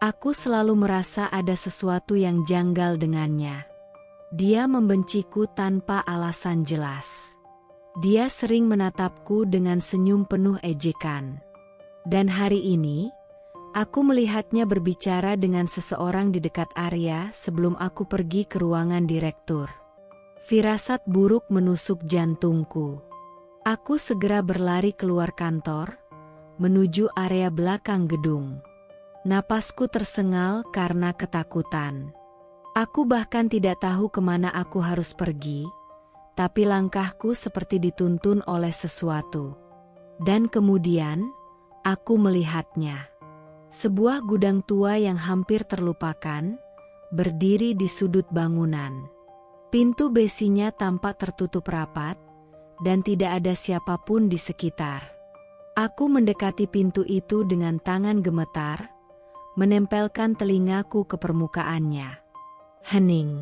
[SPEAKER 1] Aku selalu merasa ada sesuatu yang janggal dengannya. Dia membenciku tanpa alasan jelas. Dia sering menatapku dengan senyum penuh ejekan. Dan hari ini, aku melihatnya berbicara dengan seseorang di dekat Arya sebelum aku pergi ke ruangan direktur. Firasat buruk menusuk jantungku. Aku segera berlari keluar kantor, menuju area belakang gedung. Napasku tersengal karena ketakutan. Aku bahkan tidak tahu kemana aku harus pergi, tapi langkahku seperti dituntun oleh sesuatu. Dan kemudian, aku melihatnya. Sebuah gudang tua yang hampir terlupakan, berdiri di sudut bangunan. Pintu besinya tampak tertutup rapat, dan tidak ada siapapun di sekitar. Aku mendekati pintu itu dengan tangan gemetar, menempelkan telingaku ke permukaannya. Hening.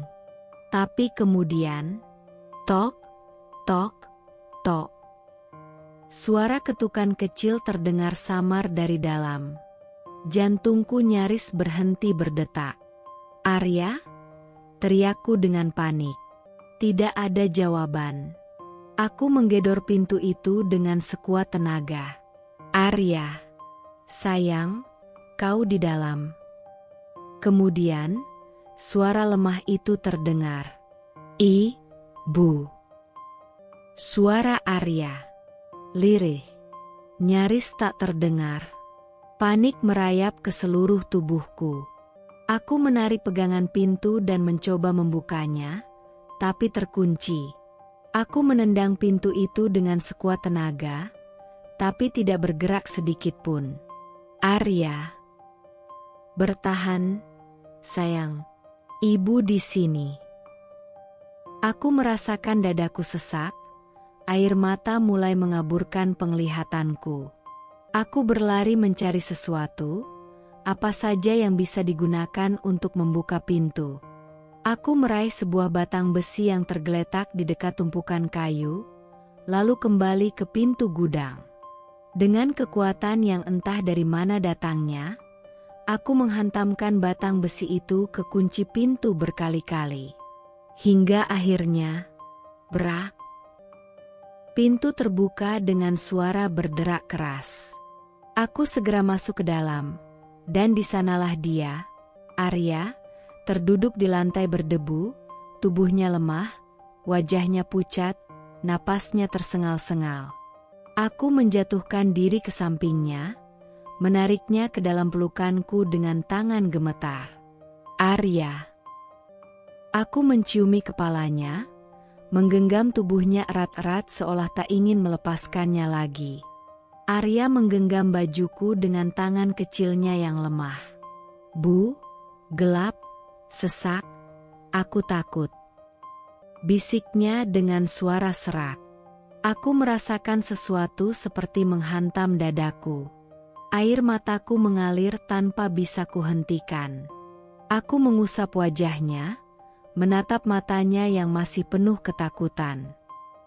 [SPEAKER 1] Tapi kemudian, tok, tok, tok. Suara ketukan kecil terdengar samar dari dalam. Jantungku nyaris berhenti berdetak. Arya? Teriakku dengan panik. Tidak ada jawaban. Aku menggedor pintu itu dengan sekuat tenaga. Arya, sayang, kau di dalam. Kemudian, suara lemah itu terdengar. Ibu. Suara Arya. Lirih. Nyaris tak terdengar. Panik merayap ke seluruh tubuhku. Aku menarik pegangan pintu dan mencoba membukanya, tapi terkunci. Aku menendang pintu itu dengan sekuat tenaga, tapi tidak bergerak sedikit pun. Arya. Bertahan, sayang. Ibu di sini. Aku merasakan dadaku sesak, air mata mulai mengaburkan penglihatanku. Aku berlari mencari sesuatu, apa saja yang bisa digunakan untuk membuka pintu. Aku meraih sebuah batang besi yang tergeletak di dekat tumpukan kayu, lalu kembali ke pintu gudang. Dengan kekuatan yang entah dari mana datangnya, aku menghantamkan batang besi itu ke kunci pintu berkali-kali. Hingga akhirnya, brak, pintu terbuka dengan suara berderak keras. Aku segera masuk ke dalam, dan di sanalah dia, Arya, terduduk di lantai berdebu, tubuhnya lemah, wajahnya pucat, napasnya tersengal-sengal. Aku menjatuhkan diri ke sampingnya, menariknya ke dalam pelukanku dengan tangan gemetar. Arya. Aku menciumi kepalanya, menggenggam tubuhnya erat-erat seolah tak ingin melepaskannya lagi. Arya menggenggam bajuku dengan tangan kecilnya yang lemah. Bu, gelap, sesak, aku takut. Bisiknya dengan suara serak. Aku merasakan sesuatu seperti menghantam dadaku. Air mataku mengalir tanpa bisa kuhentikan. Aku mengusap wajahnya, menatap matanya yang masih penuh ketakutan.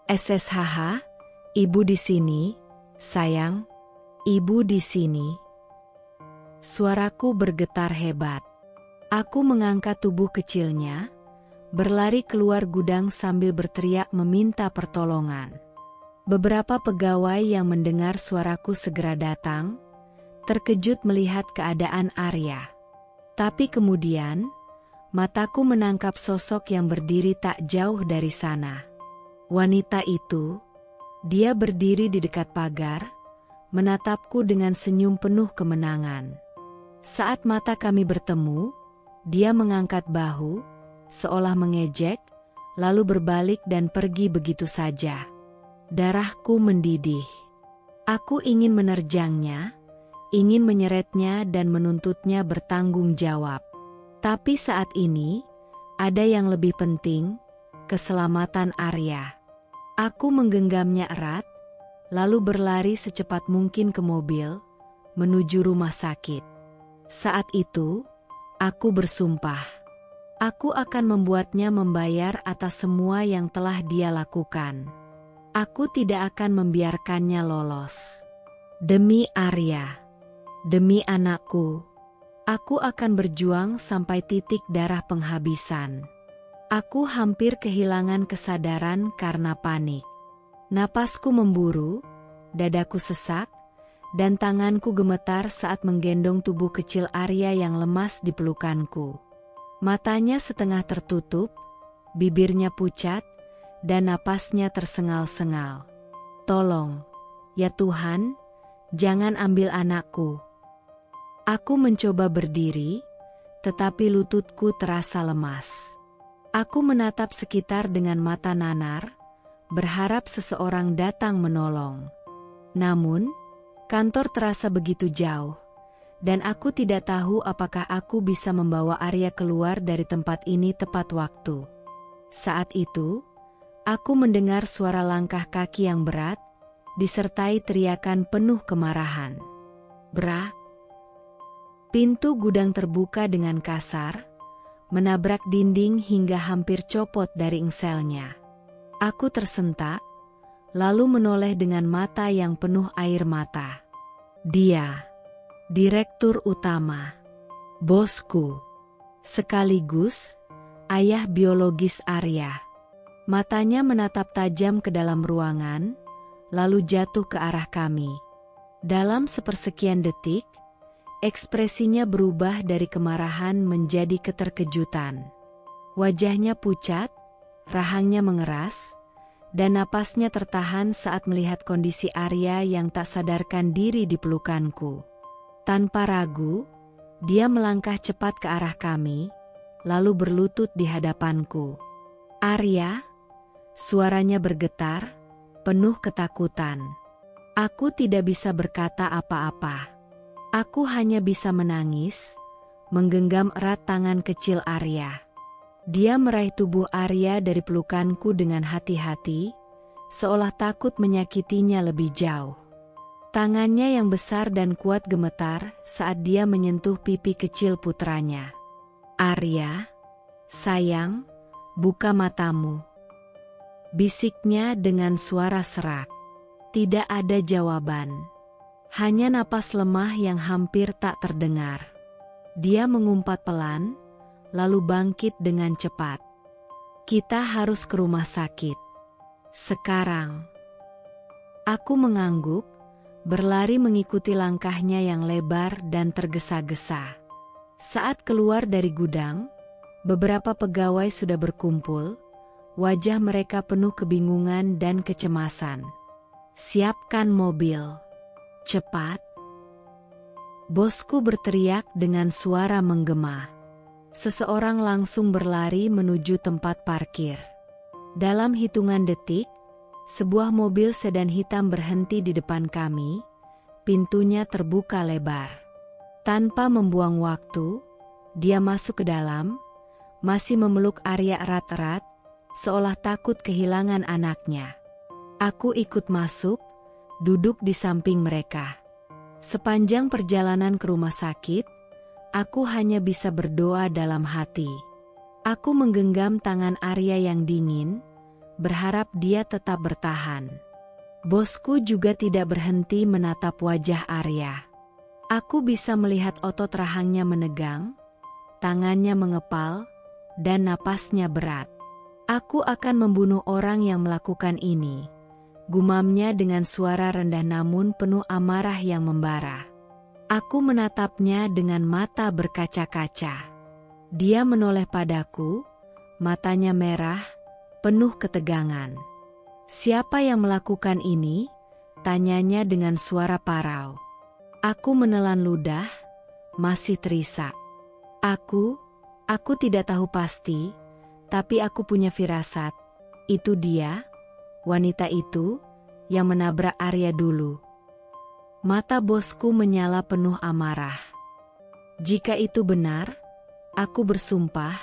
[SPEAKER 1] SSHH, ibu di sini, sayang, ibu di sini. Suaraku bergetar hebat. Aku mengangkat tubuh kecilnya, berlari keluar gudang sambil berteriak meminta pertolongan. Beberapa pegawai yang mendengar suaraku segera datang, terkejut melihat keadaan Arya. Tapi kemudian, mataku menangkap sosok yang berdiri tak jauh dari sana. Wanita itu, dia berdiri di dekat pagar, menatapku dengan senyum penuh kemenangan. Saat mata kami bertemu, dia mengangkat bahu, seolah mengejek, lalu berbalik dan pergi begitu saja. Darahku mendidih. Aku ingin menerjangnya, ingin menyeretnya dan menuntutnya bertanggung jawab. Tapi saat ini, ada yang lebih penting, keselamatan Arya. Aku menggenggamnya erat, lalu berlari secepat mungkin ke mobil, menuju rumah sakit. Saat itu, aku bersumpah. Aku akan membuatnya membayar atas semua yang telah dia lakukan. Aku tidak akan membiarkannya lolos. Demi Arya, demi anakku, aku akan berjuang sampai titik darah penghabisan. Aku hampir kehilangan kesadaran karena panik. Napasku memburu, dadaku sesak, dan tanganku gemetar saat menggendong tubuh kecil Arya yang lemas di pelukanku. Matanya setengah tertutup, bibirnya pucat, dan napasnya tersengal-sengal. Tolong, ya Tuhan, jangan ambil anakku. Aku mencoba berdiri, tetapi lututku terasa lemas. Aku menatap sekitar dengan mata nanar, berharap seseorang datang menolong. Namun, kantor terasa begitu jauh, dan aku tidak tahu apakah aku bisa membawa Arya keluar dari tempat ini tepat waktu. Saat itu, aku mendengar suara langkah kaki yang berat, disertai teriakan penuh kemarahan. Brak! Pintu gudang terbuka dengan kasar, menabrak dinding hingga hampir copot dari engselnya. Aku tersentak, lalu menoleh dengan mata yang penuh air mata. Dia, direktur utama, bosku, sekaligus ayah biologis Arya. Matanya menatap tajam ke dalam ruangan, lalu jatuh ke arah kami. Dalam sepersekian detik, ekspresinya berubah dari kemarahan menjadi keterkejutan. Wajahnya pucat, rahangnya mengeras, dan napasnya tertahan saat melihat kondisi Arya yang tak sadarkan diri di pelukanku. Tanpa ragu, dia melangkah cepat ke arah kami, lalu berlutut di hadapanku. Arya, suaranya bergetar, penuh ketakutan. Aku tidak bisa berkata apa-apa. Aku hanya bisa menangis, menggenggam erat tangan kecil Arya. Dia meraih tubuh Arya dari pelukanku dengan hati-hati, seolah takut menyakitinya lebih jauh. Tangannya yang besar dan kuat gemetar saat dia menyentuh pipi kecil putranya. Arya, sayang, buka matamu. bisiknya dengan suara serak. Tidak ada jawaban. Hanya napas lemah yang hampir tak terdengar. Dia mengumpat pelan, lalu bangkit dengan cepat. Kita harus ke rumah sakit. Sekarang. Aku mengangguk, berlari mengikuti langkahnya yang lebar dan tergesa-gesa. Saat keluar dari gudang, beberapa pegawai sudah berkumpul, wajah mereka penuh kebingungan dan kecemasan. Siapkan mobil. Cepat. Bosku berteriak dengan suara menggema. Seseorang langsung berlari menuju tempat parkir. Dalam hitungan detik, sebuah mobil sedan hitam berhenti di depan kami, pintunya terbuka lebar. Tanpa membuang waktu, dia masuk ke dalam, masih memeluk Arya erat-erat, seolah takut kehilangan anaknya. Aku ikut masuk, duduk di samping mereka. Sepanjang perjalanan ke rumah sakit, aku hanya bisa berdoa dalam hati. Aku menggenggam tangan Arya yang dingin, berharap dia tetap bertahan. Bosku juga tidak berhenti menatap wajah Arya. Aku bisa melihat otot rahangnya menegang, tangannya mengepal, dan napasnya berat. Aku akan membunuh orang yang melakukan ini, gumamnya dengan suara rendah namun penuh amarah yang membara. Aku menatapnya dengan mata berkaca-kaca. Dia menoleh padaku, matanya merah, penuh ketegangan. Siapa yang melakukan ini? Tanyanya dengan suara parau. Aku menelan ludah, masih terisak. Aku tidak tahu pasti, tapi aku punya firasat. Itu dia, wanita itu, yang menabrak Arya dulu. Mata bosku menyala penuh amarah. Jika itu benar, aku bersumpah,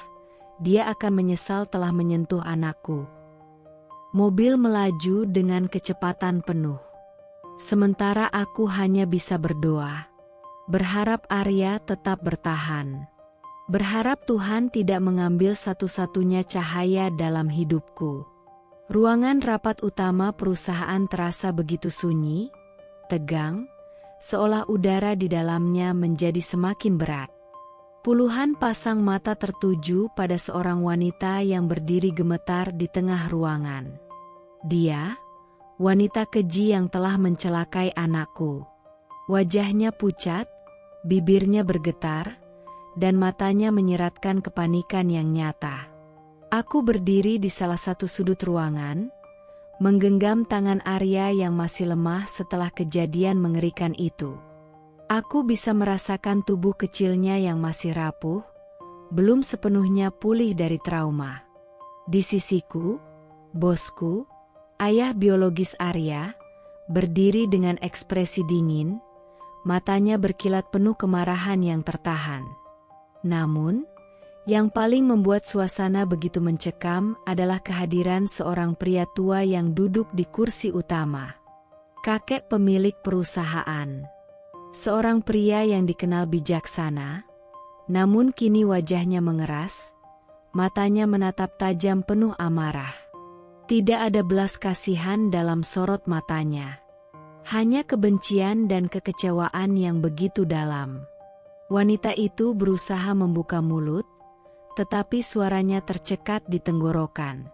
[SPEAKER 1] dia akan menyesal telah menyentuh anakku. Mobil melaju dengan kecepatan penuh. Sementara aku hanya bisa berdoa. Berharap Arya tetap bertahan. Berharap Tuhan tidak mengambil satu-satunya cahaya dalam hidupku. Ruangan rapat utama perusahaan terasa begitu sunyi, tegang, seolah udara di dalamnya menjadi semakin berat. Puluhan pasang mata tertuju pada seorang wanita yang berdiri gemetar di tengah ruangan. Dia, wanita keji yang telah mencelakai anakku. Wajahnya pucat, bibirnya bergetar, dan matanya menyiratkan kepanikan yang nyata. Aku berdiri di salah satu sudut ruangan, menggenggam tangan Arya yang masih lemah setelah kejadian mengerikan itu. Aku bisa merasakan tubuh kecilnya yang masih rapuh, belum sepenuhnya pulih dari trauma. Di sisiku, bosku, ayah biologis Arya, berdiri dengan ekspresi dingin, matanya berkilat penuh kemarahan yang tertahan. Namun, yang paling membuat suasana begitu mencekam adalah kehadiran seorang pria tua yang duduk di kursi utama. Kakek pemilik perusahaan. Seorang pria yang dikenal bijaksana, namun kini wajahnya mengeras, matanya menatap tajam penuh amarah. Tidak ada belas kasihan dalam sorot matanya. Hanya kebencian dan kekecewaan yang begitu dalam. Wanita itu berusaha membuka mulut, tetapi suaranya tercekat di tenggorokan.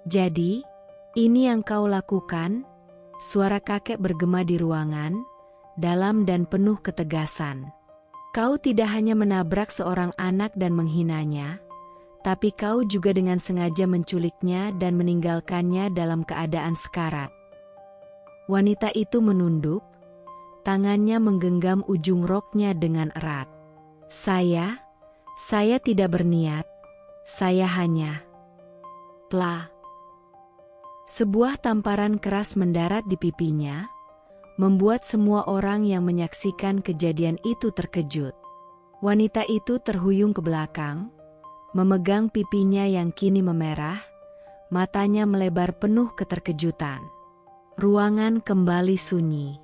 [SPEAKER 1] "Jadi, ini yang kau lakukan?" Suara kakek bergema di ruangan, dalam dan penuh ketegasan. "Kau tidak hanya menabrak seorang anak dan menghinanya, tapi kau juga dengan sengaja menculiknya dan meninggalkannya dalam keadaan sekarat." Wanita itu menunduk, tangannya menggenggam ujung roknya dengan erat. Saya tidak berniat, saya hanya..." Plah. Sebuah tamparan keras mendarat di pipinya, membuat semua orang yang menyaksikan kejadian itu terkejut. Wanita itu terhuyung ke belakang, memegang pipinya yang kini memerah, matanya melebar penuh keterkejutan. Ruangan kembali sunyi.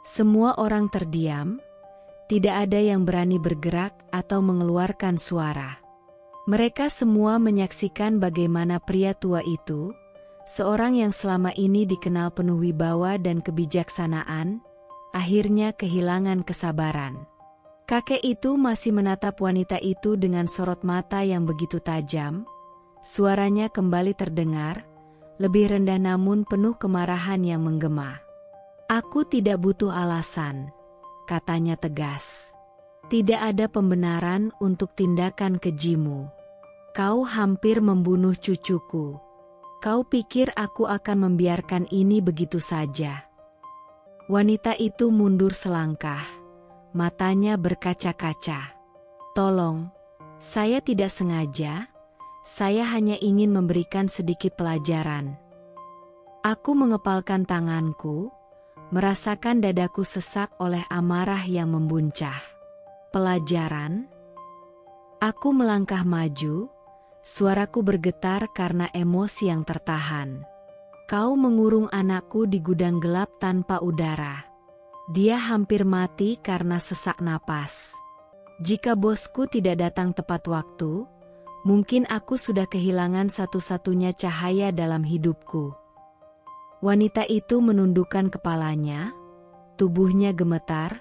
[SPEAKER 1] Semua orang terdiam, tidak ada yang berani bergerak atau mengeluarkan suara. Mereka semua menyaksikan bagaimana pria tua itu, Seorang yang selama ini dikenal penuh wibawa dan kebijaksanaan, akhirnya kehilangan kesabaran. Kakek itu masih menatap wanita itu dengan sorot mata yang begitu tajam. Suaranya kembali terdengar, lebih rendah namun penuh kemarahan yang menggema. "Aku tidak butuh alasan," katanya tegas. "Tidak ada pembenaran untuk tindakan kejimu. Kau hampir membunuh cucuku. Kau pikir aku akan membiarkan ini begitu saja?" Wanita itu mundur selangkah, matanya berkaca-kaca. "Tolong, saya tidak sengaja, saya hanya ingin memberikan sedikit pelajaran." Aku mengepalkan tanganku, merasakan dadaku sesak oleh amarah yang membuncah. "Pelajaran?" Aku melangkah maju, suaraku bergetar karena emosi yang tertahan. "Kau mengurung anakku di gudang gelap tanpa udara. Dia hampir mati karena sesak napas. Jika bosku tidak datang tepat waktu, mungkin aku sudah kehilangan satu-satunya cahaya dalam hidupku." Wanita itu menundukkan kepalanya, tubuhnya gemetar,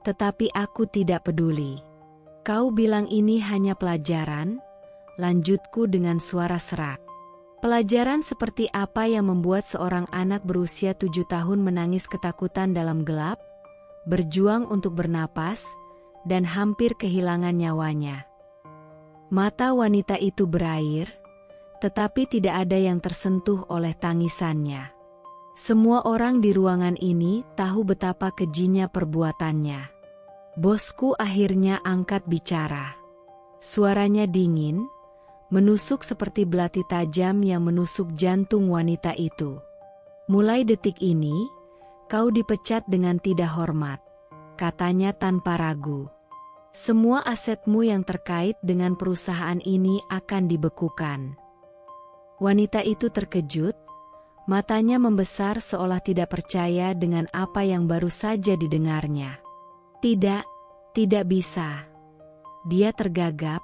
[SPEAKER 1] tetapi aku tidak peduli. "Kau bilang ini hanya pelajaran?" lanjutku dengan suara serak. "Pelajaran seperti apa yang membuat seorang anak berusia 7 tahun menangis ketakutan dalam gelap, berjuang untuk bernapas, dan hampir kehilangan nyawanya?" Mata wanita itu berair, tetapi tidak ada yang tersentuh oleh tangisannya. Semua orang di ruangan ini tahu betapa kejinya perbuatannya. Bosku akhirnya angkat bicara. Suaranya dingin, menusuk seperti belati tajam yang menusuk jantung wanita itu. "Mulai detik ini, kau dipecat dengan tidak hormat," katanya tanpa ragu. "Semua asetmu yang terkait dengan perusahaan ini akan dibekukan." Wanita itu terkejut, matanya membesar seolah tidak percaya dengan apa yang baru saja didengarnya. Tidak bisa." Dia tergagap,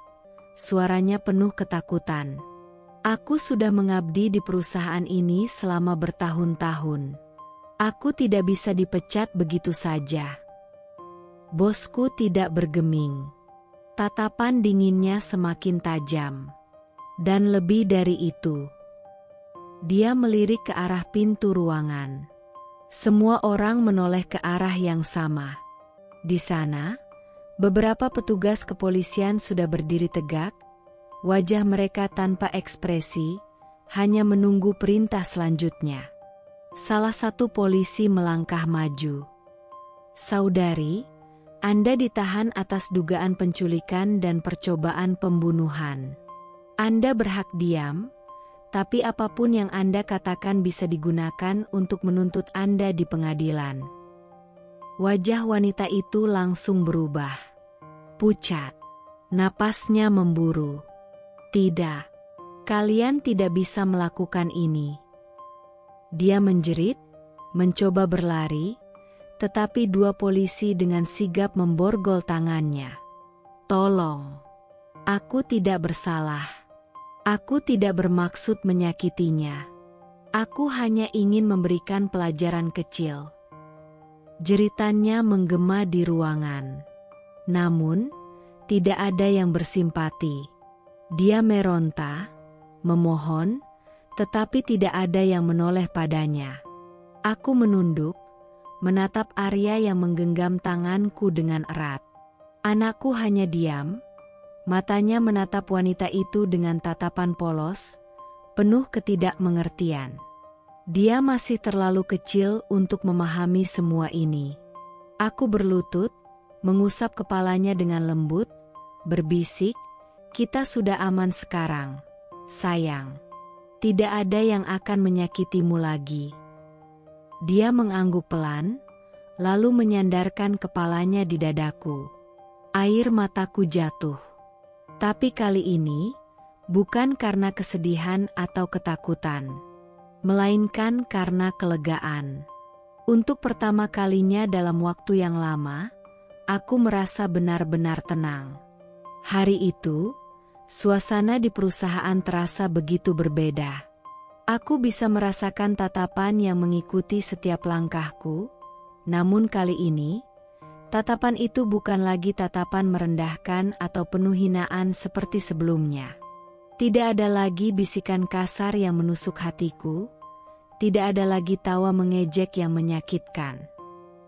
[SPEAKER 1] suaranya penuh ketakutan. "Aku sudah mengabdi di perusahaan ini selama bertahun-tahun. Aku tidak bisa dipecat begitu saja." Bosku tidak bergeming. Tatapan dinginnya semakin tajam. Dan lebih dari itu, dia melirik ke arah pintu ruangan. Semua orang menoleh ke arah yang sama. Di sana, beberapa petugas kepolisian sudah berdiri tegak, wajah mereka tanpa ekspresi, hanya menunggu perintah selanjutnya. Salah satu polisi melangkah maju. "Saudari, Anda ditahan atas dugaan penculikan dan percobaan pembunuhan. Anda berhak diam, tapi apapun yang Anda katakan bisa digunakan untuk menuntut Anda di pengadilan." Wajah wanita itu langsung berubah. Pucat. Napasnya memburu. "Tidak. Kalian tidak bisa melakukan ini." Dia menjerit, mencoba berlari, tetapi dua polisi dengan sigap memborgol tangannya. "Tolong. Aku tidak bersalah. Aku tidak bermaksud menyakitinya. Aku hanya ingin memberikan pelajaran kecil." Jeritannya menggema di ruangan. Namun, tidak ada yang bersimpati. Dia meronta, memohon, tetapi tidak ada yang menoleh padanya. Aku menunduk, menatap Arya yang menggenggam tanganku dengan erat. Anakku hanya diam, matanya menatap wanita itu dengan tatapan polos, penuh ketidakmengertian. Dia masih terlalu kecil untuk memahami semua ini. Aku berlutut, mengusap kepalanya dengan lembut, berbisik, "Kita sudah aman sekarang, sayang. Tidak ada yang akan menyakitimu lagi." Dia mengangguk pelan, lalu menyandarkan kepalanya di dadaku. Air mataku jatuh. Tapi kali ini, bukan karena kesedihan atau ketakutan, melainkan karena kelegaan. Untuk pertama kalinya dalam waktu yang lama, aku merasa benar-benar tenang. Hari itu, suasana di perusahaan terasa begitu berbeda. Aku bisa merasakan tatapan yang mengikuti setiap langkahku, namun kali ini, tatapan itu bukan lagi tatapan merendahkan atau penuh hinaan seperti sebelumnya. Tidak ada lagi bisikan kasar yang menusuk hatiku, tidak ada lagi tawa mengejek yang menyakitkan.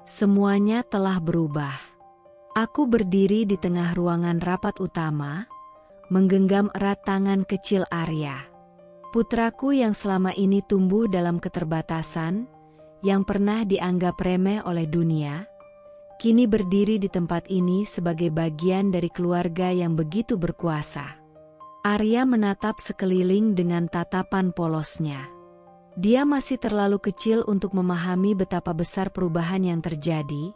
[SPEAKER 1] Semuanya telah berubah. Aku berdiri di tengah ruangan rapat utama, menggenggam erat tangan kecil Arya. Putraku yang selama ini tumbuh dalam keterbatasan, yang pernah dianggap remeh oleh dunia, kini berdiri di tempat ini sebagai bagian dari keluarga yang begitu berkuasa. Arya menatap sekeliling dengan tatapan polosnya. Dia masih terlalu kecil untuk memahami betapa besar perubahan yang terjadi,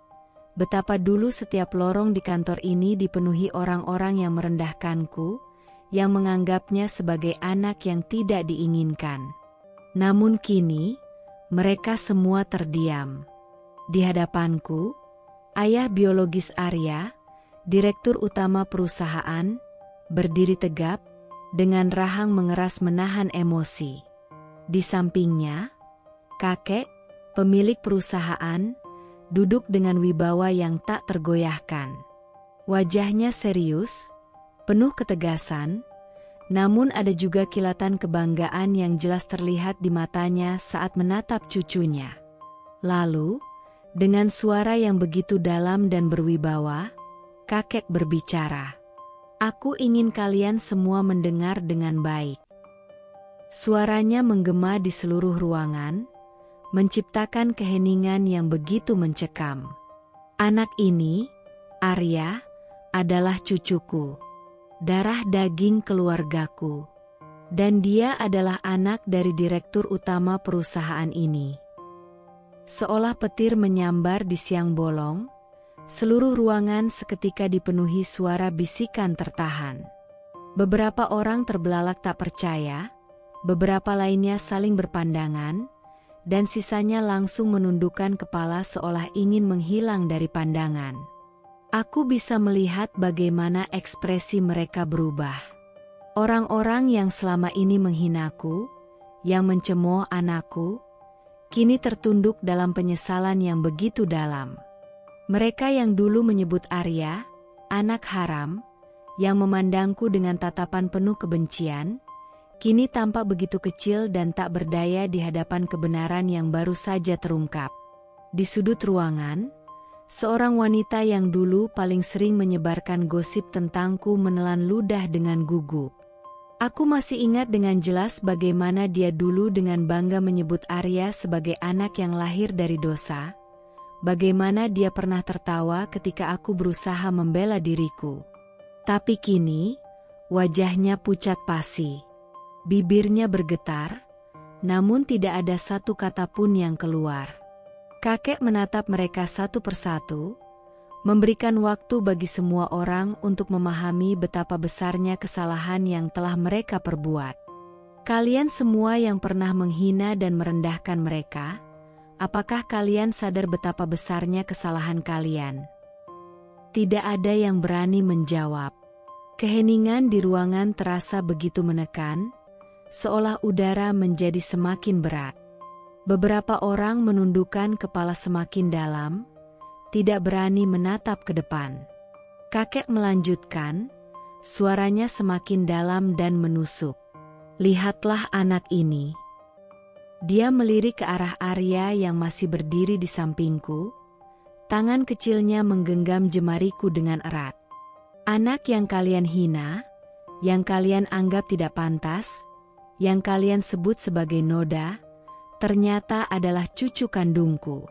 [SPEAKER 1] betapa dulu setiap lorong di kantor ini dipenuhi orang-orang yang merendahkanku, yang menganggapnya sebagai anak yang tidak diinginkan. Namun kini, mereka semua terdiam. Di hadapanku, ayah biologis Arya, direktur utama perusahaan, berdiri tegap, dengan rahang mengeras menahan emosi. Di sampingnya, kakek, pemilik perusahaan, duduk dengan wibawa yang tak tergoyahkan. Wajahnya serius, penuh ketegasan, namun ada juga kilatan kebanggaan yang jelas terlihat di matanya saat menatap cucunya. Lalu, dengan suara yang begitu dalam dan berwibawa, kakek berbicara. "Aku ingin kalian semua mendengar dengan baik." Suaranya menggema di seluruh ruangan, menciptakan keheningan yang begitu mencekam. Anak ini, Arya, adalah cucuku, darah daging keluargaku, dan dia adalah anak dari direktur utama perusahaan ini. Seolah petir menyambar di siang bolong, seluruh ruangan seketika dipenuhi suara bisikan tertahan. Beberapa orang terbelalak tak percaya, beberapa lainnya saling berpandangan, dan sisanya langsung menundukkan kepala seolah ingin menghilang dari pandangan. Aku bisa melihat bagaimana ekspresi mereka berubah. Orang-orang yang selama ini menghinaku, yang mencemooh anakku, kini tertunduk dalam penyesalan yang begitu dalam. Mereka yang dulu menyebut Arya, anak haram, yang memandangku dengan tatapan penuh kebencian, kini tampak begitu kecil dan tak berdaya di hadapan kebenaran yang baru saja terungkap. Di sudut ruangan, seorang wanita yang dulu paling sering menyebarkan gosip tentangku menelan ludah dengan gugup. Aku masih ingat dengan jelas bagaimana dia dulu dengan bangga menyebut Arya sebagai anak yang lahir dari dosa, bagaimana dia pernah tertawa ketika aku berusaha membela diriku. Tapi kini, wajahnya pucat pasi. Bibirnya bergetar, namun tidak ada satu kata pun yang keluar. Kakek menatap mereka satu persatu, memberikan waktu bagi semua orang untuk memahami betapa besarnya kesalahan yang telah mereka perbuat. Kalian semua yang pernah menghina dan merendahkan mereka, apakah kalian sadar betapa besarnya kesalahan kalian? Tidak ada yang berani menjawab. Keheningan di ruangan terasa begitu menekan, seolah udara menjadi semakin berat. Beberapa orang menundukkan kepala semakin dalam, tidak berani menatap ke depan. Kakek melanjutkan, suaranya semakin dalam dan menusuk. "Lihatlah anak ini." Dia melirik ke arah Arya yang masih berdiri di sampingku, tangan kecilnya menggenggam jemariku dengan erat. "Anak yang kalian hina, yang kalian anggap tidak pantas, yang kalian sebut sebagai noda, ternyata adalah cucu kandungku.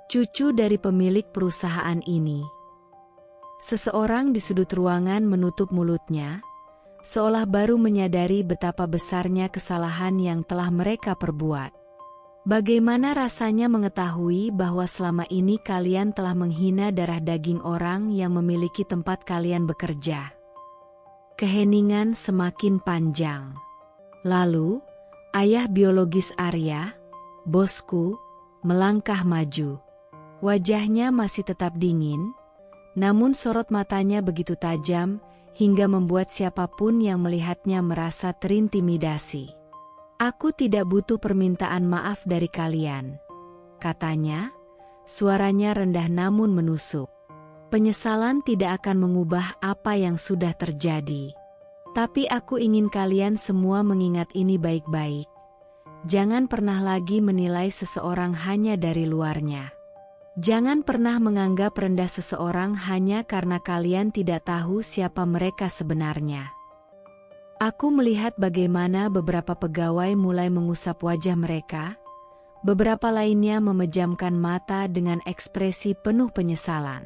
[SPEAKER 1] Cucu dari pemilik perusahaan ini." Seseorang di sudut ruangan menutup mulutnya, seolah baru menyadari betapa besarnya kesalahan yang telah mereka perbuat. Bagaimana rasanya mengetahui bahwa selama ini kalian telah menghina darah daging orang yang memiliki tempat kalian bekerja? Keheningan semakin panjang. Lalu, ayah biologis Arya, bosku, melangkah maju. Wajahnya masih tetap dingin, namun sorot matanya begitu tajam hingga membuat siapapun yang melihatnya merasa terintimidasi. Aku tidak butuh permintaan maaf dari kalian, katanya, suaranya rendah namun menusuk. Penyesalan tidak akan mengubah apa yang sudah terjadi. Tapi aku ingin kalian semua mengingat ini baik-baik. Jangan pernah lagi menilai seseorang hanya dari luarnya. Jangan pernah menganggap rendah seseorang hanya karena kalian tidak tahu siapa mereka sebenarnya. Aku melihat bagaimana beberapa pegawai mulai mengusap wajah mereka, beberapa lainnya memejamkan mata dengan ekspresi penuh penyesalan.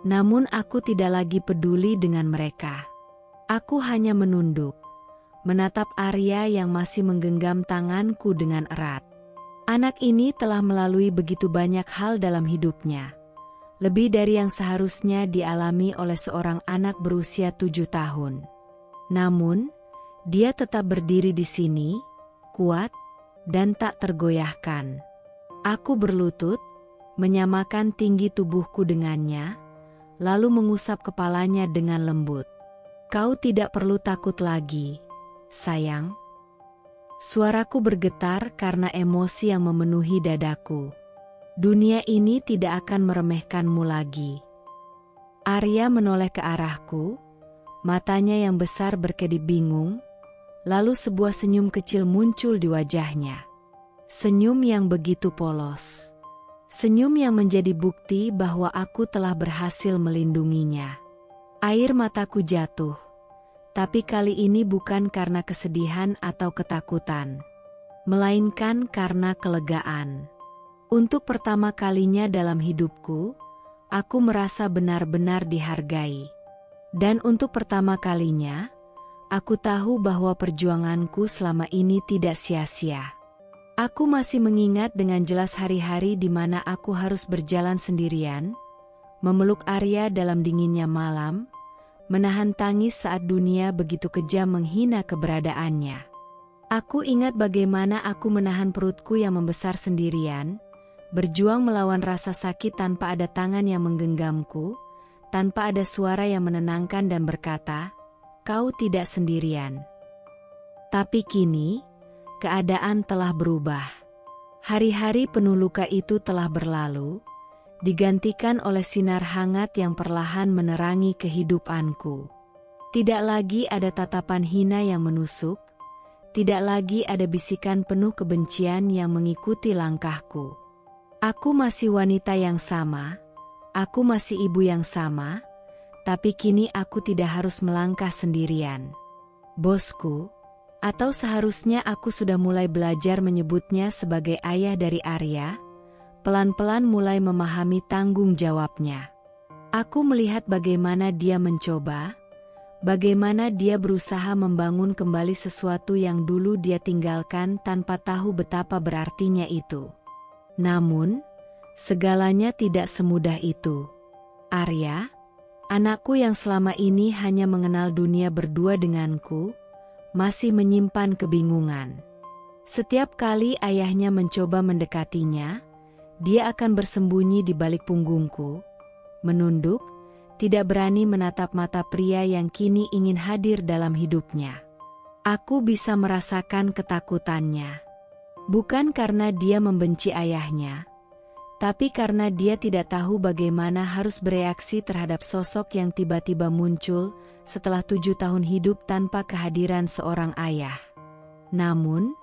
[SPEAKER 1] Namun aku tidak lagi peduli dengan mereka. Aku hanya menunduk, menatap Arya yang masih menggenggam tanganku dengan erat. Anak ini telah melalui begitu banyak hal dalam hidupnya, lebih dari yang seharusnya dialami oleh seorang anak berusia 7 tahun. Namun, dia tetap berdiri di sini, kuat, dan tak tergoyahkan. Aku berlutut, menyamakan tinggi tubuhku dengannya, lalu mengusap kepalanya dengan lembut. Kau tidak perlu takut lagi, sayang. Suaraku bergetar karena emosi yang memenuhi dadaku. Dunia ini tidak akan meremehkanmu lagi. Arya menoleh ke arahku, matanya yang besar berkedip bingung, lalu sebuah senyum kecil muncul di wajahnya. Senyum yang begitu polos. Senyum yang menjadi bukti bahwa aku telah berhasil melindunginya. Air mataku jatuh, tapi kali ini bukan karena kesedihan atau ketakutan, melainkan karena kelegaan. Untuk pertama kalinya dalam hidupku, aku merasa benar-benar dihargai. Dan untuk pertama kalinya, aku tahu bahwa perjuanganku selama ini tidak sia-sia. Aku masih mengingat dengan jelas hari-hari di mana aku harus berjalan sendirian, memeluk Arya dalam dinginnya malam, menahan tangis saat dunia begitu kejam menghina keberadaannya. Aku ingat bagaimana aku menahan perutku yang membesar sendirian, berjuang melawan rasa sakit tanpa ada tangan yang menggenggamku, tanpa ada suara yang menenangkan dan berkata, "Kau tidak sendirian." Tapi kini, keadaan telah berubah. Hari-hari penuh luka itu telah berlalu, digantikan oleh sinar hangat yang perlahan menerangi kehidupanku. Tidak lagi ada tatapan hina yang menusuk, tidak lagi ada bisikan penuh kebencian yang mengikuti langkahku. Aku masih wanita yang sama, aku masih ibu yang sama, tapi kini aku tidak harus melangkah sendirian. Bosku, atau seharusnya aku sudah mulai belajar menyebutnya sebagai ayah dari Arya, pelan-pelan mulai memahami tanggung jawabnya. Aku melihat bagaimana dia mencoba, bagaimana dia berusaha membangun kembali sesuatu yang dulu dia tinggalkan tanpa tahu betapa berartinya itu. Namun, segalanya tidak semudah itu. Arya, anakku yang selama ini hanya mengenal dunia berdua denganku, masih menyimpan kebingungan. Setiap kali ayahnya mencoba mendekatinya, dia akan bersembunyi di balik punggungku, menunduk, tidak berani menatap mata pria yang kini ingin hadir dalam hidupnya. Aku bisa merasakan ketakutannya. Bukan karena dia membenci ayahnya, tapi karena dia tidak tahu bagaimana harus bereaksi terhadap sosok yang tiba-tiba muncul setelah 7 tahun hidup tanpa kehadiran seorang ayah. Namun,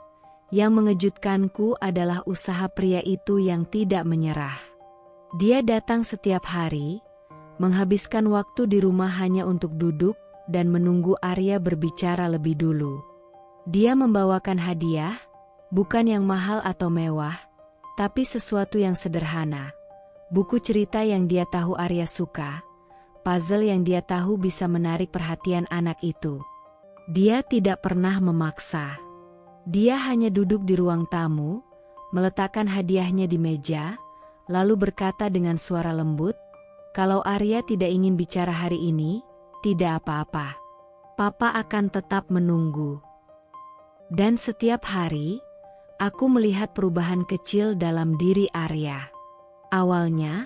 [SPEAKER 1] yang mengejutkanku adalah usaha pria itu yang tidak menyerah. Dia datang setiap hari, menghabiskan waktu di rumah hanya untuk duduk dan menunggu Arya berbicara lebih dulu. Dia membawakan hadiah, bukan yang mahal atau mewah, tapi sesuatu yang sederhana. Buku cerita yang dia tahu Arya suka, puzzle yang dia tahu bisa menarik perhatian anak itu. Dia tidak pernah memaksa. Dia hanya duduk di ruang tamu, meletakkan hadiahnya di meja, lalu berkata dengan suara lembut, "Kalau Arya tidak ingin bicara hari ini, tidak apa-apa. Papa akan tetap menunggu." Dan setiap hari, aku melihat perubahan kecil dalam diri Arya. Awalnya,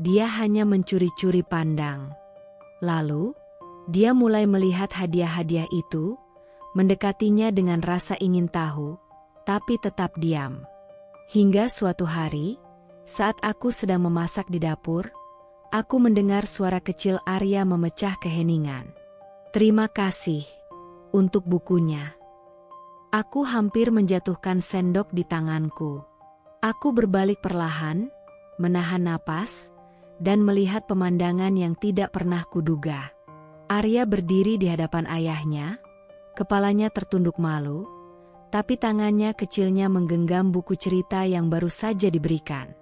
[SPEAKER 1] dia hanya mencuri-curi pandang. Lalu, dia mulai melihat hadiah-hadiah itu, mendekatinya dengan rasa ingin tahu, tapi tetap diam. Hingga suatu hari, saat aku sedang memasak di dapur, aku mendengar suara kecil Arya memecah keheningan. "Terima kasih untuk bukunya." Aku hampir menjatuhkan sendok di tanganku. Aku berbalik perlahan, menahan napas, dan melihat pemandangan yang tidak pernah kuduga. Arya berdiri di hadapan ayahnya, kepalanya tertunduk malu, tapi tangannya kecilnya menggenggam buku cerita yang baru saja diberikan.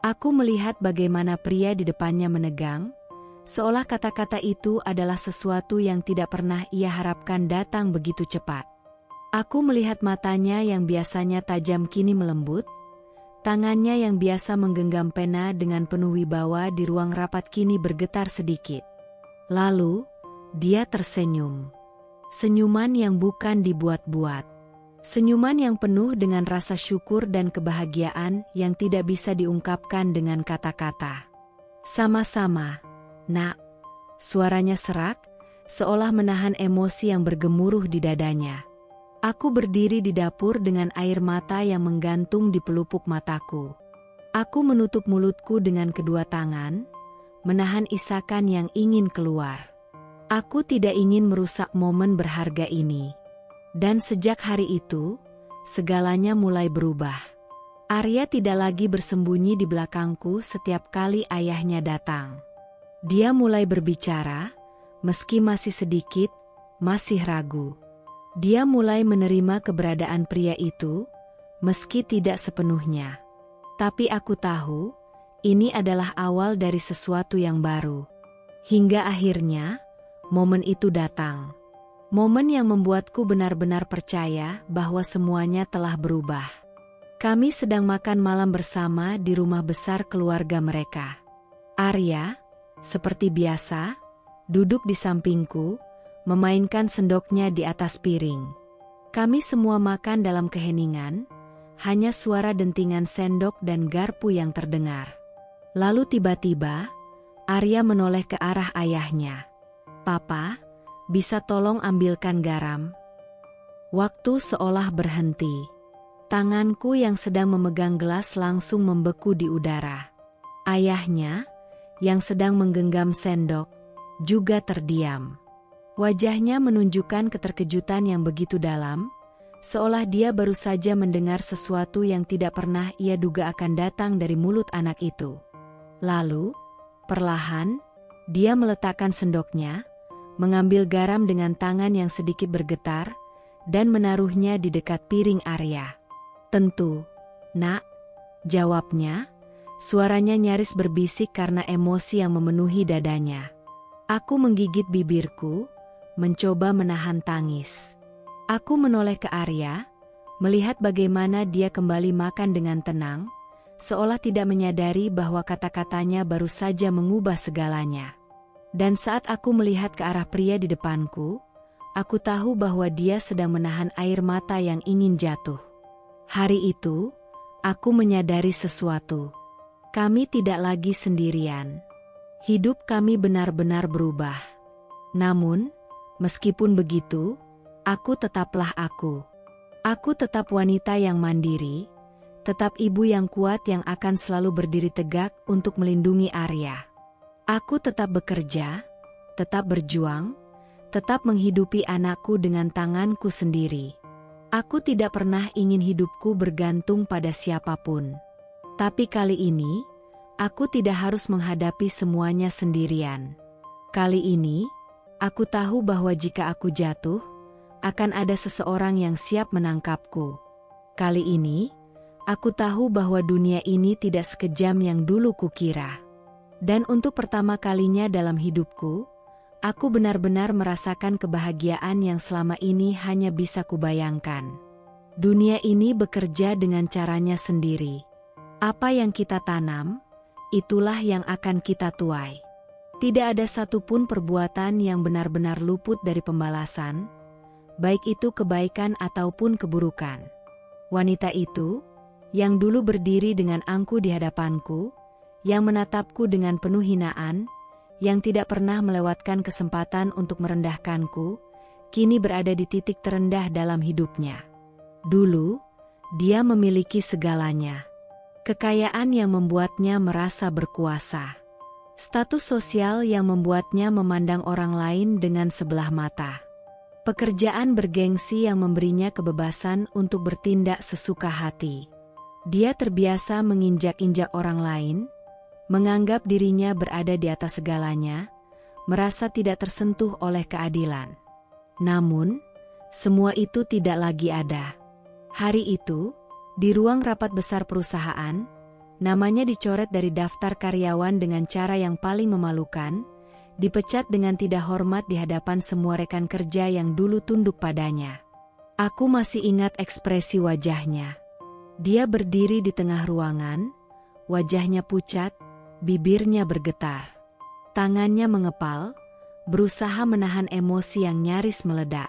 [SPEAKER 1] Aku melihat bagaimana pria di depannya menegang, seolah kata-kata itu adalah sesuatu yang tidak pernah ia harapkan datang begitu cepat. Aku melihat matanya yang biasanya tajam kini melembut, tangannya yang biasa menggenggam pena dengan penuh wibawa di ruang rapat kini bergetar sedikit. Lalu, dia tersenyum. Senyuman yang bukan dibuat-buat. Senyuman yang penuh dengan rasa syukur dan kebahagiaan yang tidak bisa diungkapkan dengan kata-kata. "Sama-sama, Nak." Suaranya serak, seolah menahan emosi yang bergemuruh di dadanya. Aku berdiri di dapur dengan air mata yang menggantung di pelupuk mataku. Aku menutup mulutku dengan kedua tangan, menahan isakan yang ingin keluar. Aku tidak ingin merusak momen berharga ini. Dan sejak hari itu, segalanya mulai berubah. Arya tidak lagi bersembunyi di belakangku setiap kali ayahnya datang. Dia mulai berbicara, meski masih sedikit, masih ragu. Dia mulai menerima keberadaan pria itu, meski tidak sepenuhnya. Tapi aku tahu, ini adalah awal dari sesuatu yang baru. Hingga akhirnya, momen itu datang. Momen yang membuatku benar-benar percaya bahwa semuanya telah berubah. Kami sedang makan malam bersama di rumah besar keluarga mereka. Arya, seperti biasa, duduk di sampingku, memainkan sendoknya di atas piring. Kami semua makan dalam keheningan, hanya suara dentingan sendok dan garpu yang terdengar. Lalu tiba-tiba, Arya menoleh ke arah ayahnya. "Papa, bisa tolong ambilkan garam?" Waktu seolah berhenti. Tanganku yang sedang memegang gelas langsung membeku di udara. Ayahnya, yang sedang menggenggam sendok, juga terdiam. Wajahnya menunjukkan keterkejutan yang begitu dalam, seolah dia baru saja mendengar sesuatu yang tidak pernah ia duga akan datang dari mulut anak itu. Lalu, perlahan, dia meletakkan sendoknya, mengambil garam dengan tangan yang sedikit bergetar, dan menaruhnya di dekat piring Arya. "Tentu, Nak," jawabnya, suaranya nyaris berbisik karena emosi yang memenuhi dadanya. Aku menggigit bibirku, mencoba menahan tangis. Aku menoleh ke Arya, melihat bagaimana dia kembali makan dengan tenang, seolah tidak menyadari bahwa kata-katanya baru saja mengubah segalanya. Dan saat aku melihat ke arah pria di depanku, aku tahu bahwa dia sedang menahan air mata yang ingin jatuh. Hari itu, aku menyadari sesuatu. Kami tidak lagi sendirian. Hidup kami benar-benar berubah. Namun, meskipun begitu, aku tetaplah aku. Aku tetap wanita yang mandiri, tetap ibu yang kuat yang akan selalu berdiri tegak untuk melindungi Arya. Aku tetap bekerja, tetap berjuang, tetap menghidupi anakku dengan tanganku sendiri. Aku tidak pernah ingin hidupku bergantung pada siapapun. Tapi kali ini, aku tidak harus menghadapi semuanya sendirian. Kali ini, aku tahu bahwa jika aku jatuh, akan ada seseorang yang siap menangkapku. Kali ini, aku tahu bahwa dunia ini tidak sekejam yang dulu kukira. Dan untuk pertama kalinya dalam hidupku, aku benar-benar merasakan kebahagiaan yang selama ini hanya bisa kubayangkan. Dunia ini bekerja dengan caranya sendiri. Apa yang kita tanam, itulah yang akan kita tuai. Tidak ada satupun perbuatan yang benar-benar luput dari pembalasan, baik itu kebaikan ataupun keburukan. Wanita itu, yang dulu berdiri dengan angkuh di hadapanku, yang menatapku dengan penuh hinaan, yang tidak pernah melewatkan kesempatan untuk merendahkanku, kini berada di titik terendah dalam hidupnya. Dulu, dia memiliki segalanya. Kekayaan yang membuatnya merasa berkuasa. Status sosial yang membuatnya memandang orang lain dengan sebelah mata. Pekerjaan bergengsi yang memberinya kebebasan untuk bertindak sesuka hati. Dia terbiasa menginjak-injak orang lain, menganggap dirinya berada di atas segalanya, merasa tidak tersentuh oleh keadilan. Namun, semua itu tidak lagi ada. Hari itu, di ruang rapat besar perusahaan, namanya dicoret dari daftar karyawan dengan cara yang paling memalukan, dipecat dengan tidak hormat di hadapan semua rekan kerja yang dulu tunduk padanya. Aku masih ingat ekspresi wajahnya. Dia berdiri di tengah ruangan, wajahnya pucat, bibirnya bergetar. Tangannya mengepal, berusaha menahan emosi yang nyaris meledak.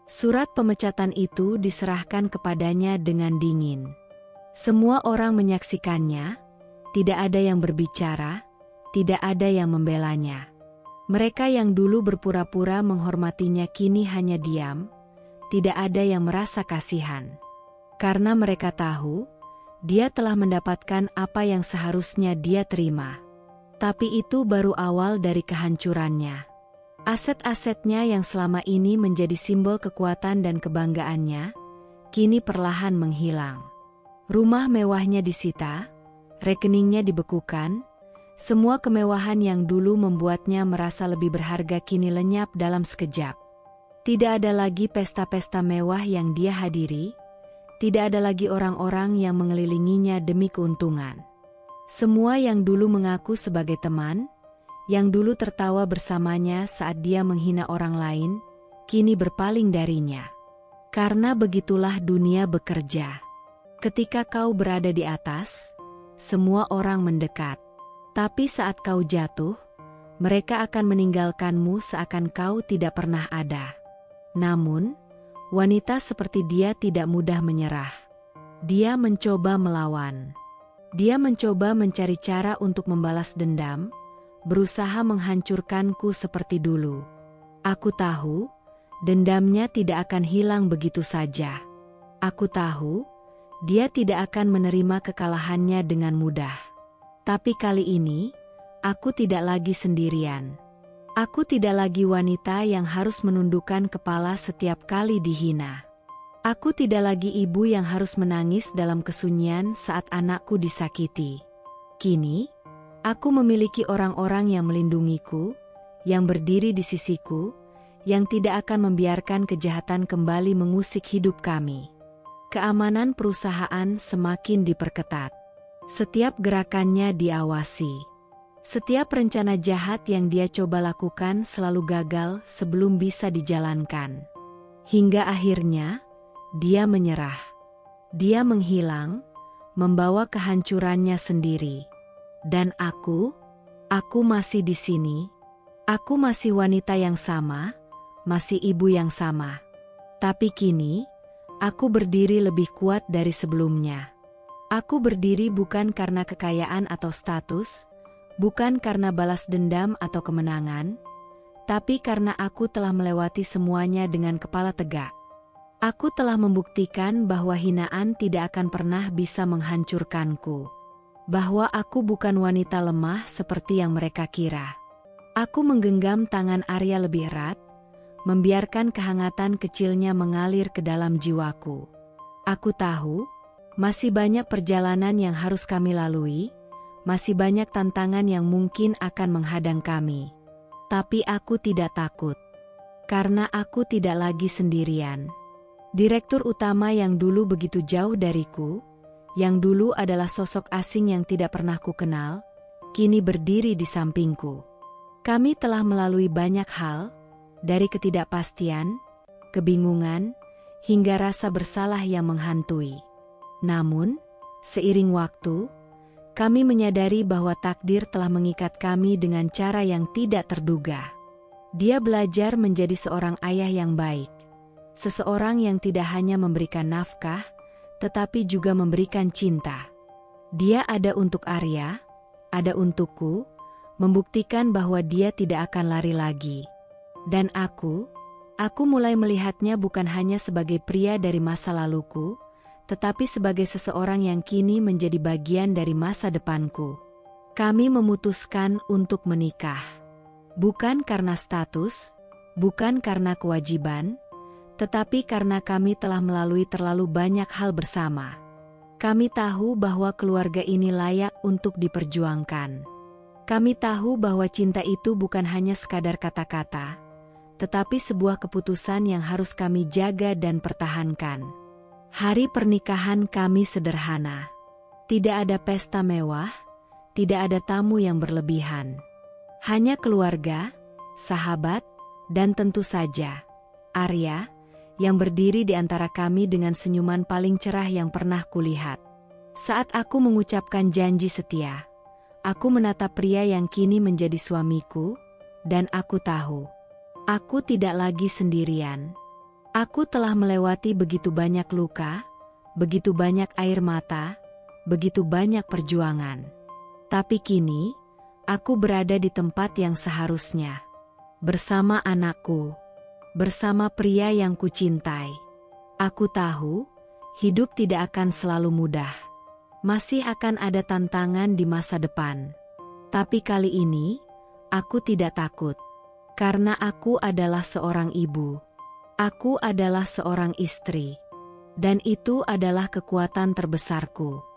[SPEAKER 1] Surat pemecatan itu diserahkan kepadanya dengan dingin. Semua orang menyaksikannya, tidak ada yang berbicara, tidak ada yang membelanya. Mereka yang dulu berpura-pura menghormatinya kini hanya diam, tidak ada yang merasa kasihan. Karena mereka tahu, dia telah mendapatkan apa yang seharusnya dia terima. Tapi itu baru awal dari kehancurannya. Aset-asetnya yang selama ini menjadi simbol kekuatan dan kebanggaannya, kini perlahan menghilang. Rumah mewahnya disita, rekeningnya dibekukan, semua kemewahan yang dulu membuatnya merasa lebih berharga kini lenyap dalam sekejap. Tidak ada lagi pesta-pesta mewah yang dia hadiri, tidak ada lagi orang-orang yang mengelilinginya demi keuntungan. Semua yang dulu mengaku sebagai teman, yang dulu tertawa bersamanya saat dia menghina orang lain, kini berpaling darinya. Karena begitulah dunia bekerja. Ketika kau berada di atas, semua orang mendekat. Tapi saat kau jatuh, mereka akan meninggalkanmu seakan kau tidak pernah ada. Namun, wanita seperti dia tidak mudah menyerah. Dia mencoba melawan. Dia mencoba mencari cara untuk membalas dendam, berusaha menghancurkanku seperti dulu. Aku tahu, dendamnya tidak akan hilang begitu saja. Aku tahu, dia tidak akan menerima kekalahannya dengan mudah. Tapi kali ini, aku tidak lagi sendirian. Aku tidak lagi wanita yang harus menundukkan kepala setiap kali dihina. Aku tidak lagi ibu yang harus menangis dalam kesunyian saat anakku disakiti. Kini, aku memiliki orang-orang yang melindungiku, yang berdiri di sisiku, yang tidak akan membiarkan kejahatan kembali mengusik hidup kami. Keamanan perusahaan semakin diperketat. Setiap gerakannya diawasi. Setiap rencana jahat yang dia coba lakukan selalu gagal sebelum bisa dijalankan. Hingga akhirnya, dia menyerah. Dia menghilang, membawa kehancurannya sendiri. Dan aku masih di sini. Aku masih wanita yang sama, masih ibu yang sama. Tapi kini, aku berdiri lebih kuat dari sebelumnya. Aku berdiri bukan karena kekayaan atau status, bukan karena balas dendam atau kemenangan, tapi karena aku telah melewati semuanya dengan kepala tegak. Aku telah membuktikan bahwa hinaan tidak akan pernah bisa menghancurkanku. Bahwa aku bukan wanita lemah seperti yang mereka kira. Aku menggenggam tangan Arya lebih erat, membiarkan kehangatan kecilnya mengalir ke dalam jiwaku. Aku tahu, masih banyak perjalanan yang harus kami lalui, masih banyak tantangan yang mungkin akan menghadang kami. Tapi aku tidak takut. Karena aku tidak lagi sendirian. Direktur utama yang dulu begitu jauh dariku, yang dulu adalah sosok asing yang tidak pernah kukenal, kini berdiri di sampingku. Kami telah melalui banyak hal, dari ketidakpastian, kebingungan, hingga rasa bersalah yang menghantui. Namun, seiring waktu, kami menyadari bahwa takdir telah mengikat kami dengan cara yang tidak terduga. Dia belajar menjadi seorang ayah yang baik. Seseorang yang tidak hanya memberikan nafkah, tetapi juga memberikan cinta. Dia ada untuk Arya, ada untukku, membuktikan bahwa dia tidak akan lari lagi. Dan aku Aku mulai melihatnya bukan hanya sebagai pria dari masa laluku, tetapi sebagai seseorang yang kini menjadi bagian dari masa depanku. Kami memutuskan untuk menikah. Bukan karena status, bukan karena kewajiban, tetapi karena kami telah melalui terlalu banyak hal bersama. Kami tahu bahwa keluarga ini layak untuk diperjuangkan. Kami tahu bahwa cinta itu bukan hanya sekadar kata-kata, tetapi sebuah keputusan yang harus kami jaga dan pertahankan. Hari pernikahan kami sederhana. Tidak ada pesta mewah, tidak ada tamu yang berlebihan. Hanya keluarga, sahabat, dan tentu saja Arya, yang berdiri di antara kami dengan senyuman paling cerah yang pernah kulihat. Saat aku mengucapkan janji setia, aku menatap pria yang kini menjadi suamiku, dan aku tahu, aku tidak lagi sendirian. Aku telah melewati begitu banyak luka, begitu banyak air mata, begitu banyak perjuangan. Tapi kini, aku berada di tempat yang seharusnya. Bersama anakku. Bersama pria yang kucintai. Aku tahu, hidup tidak akan selalu mudah. Masih akan ada tantangan di masa depan. Tapi kali ini, aku tidak takut. Karena aku adalah seorang ibu. Aku adalah seorang istri. Dan itu adalah kekuatan terbesarku.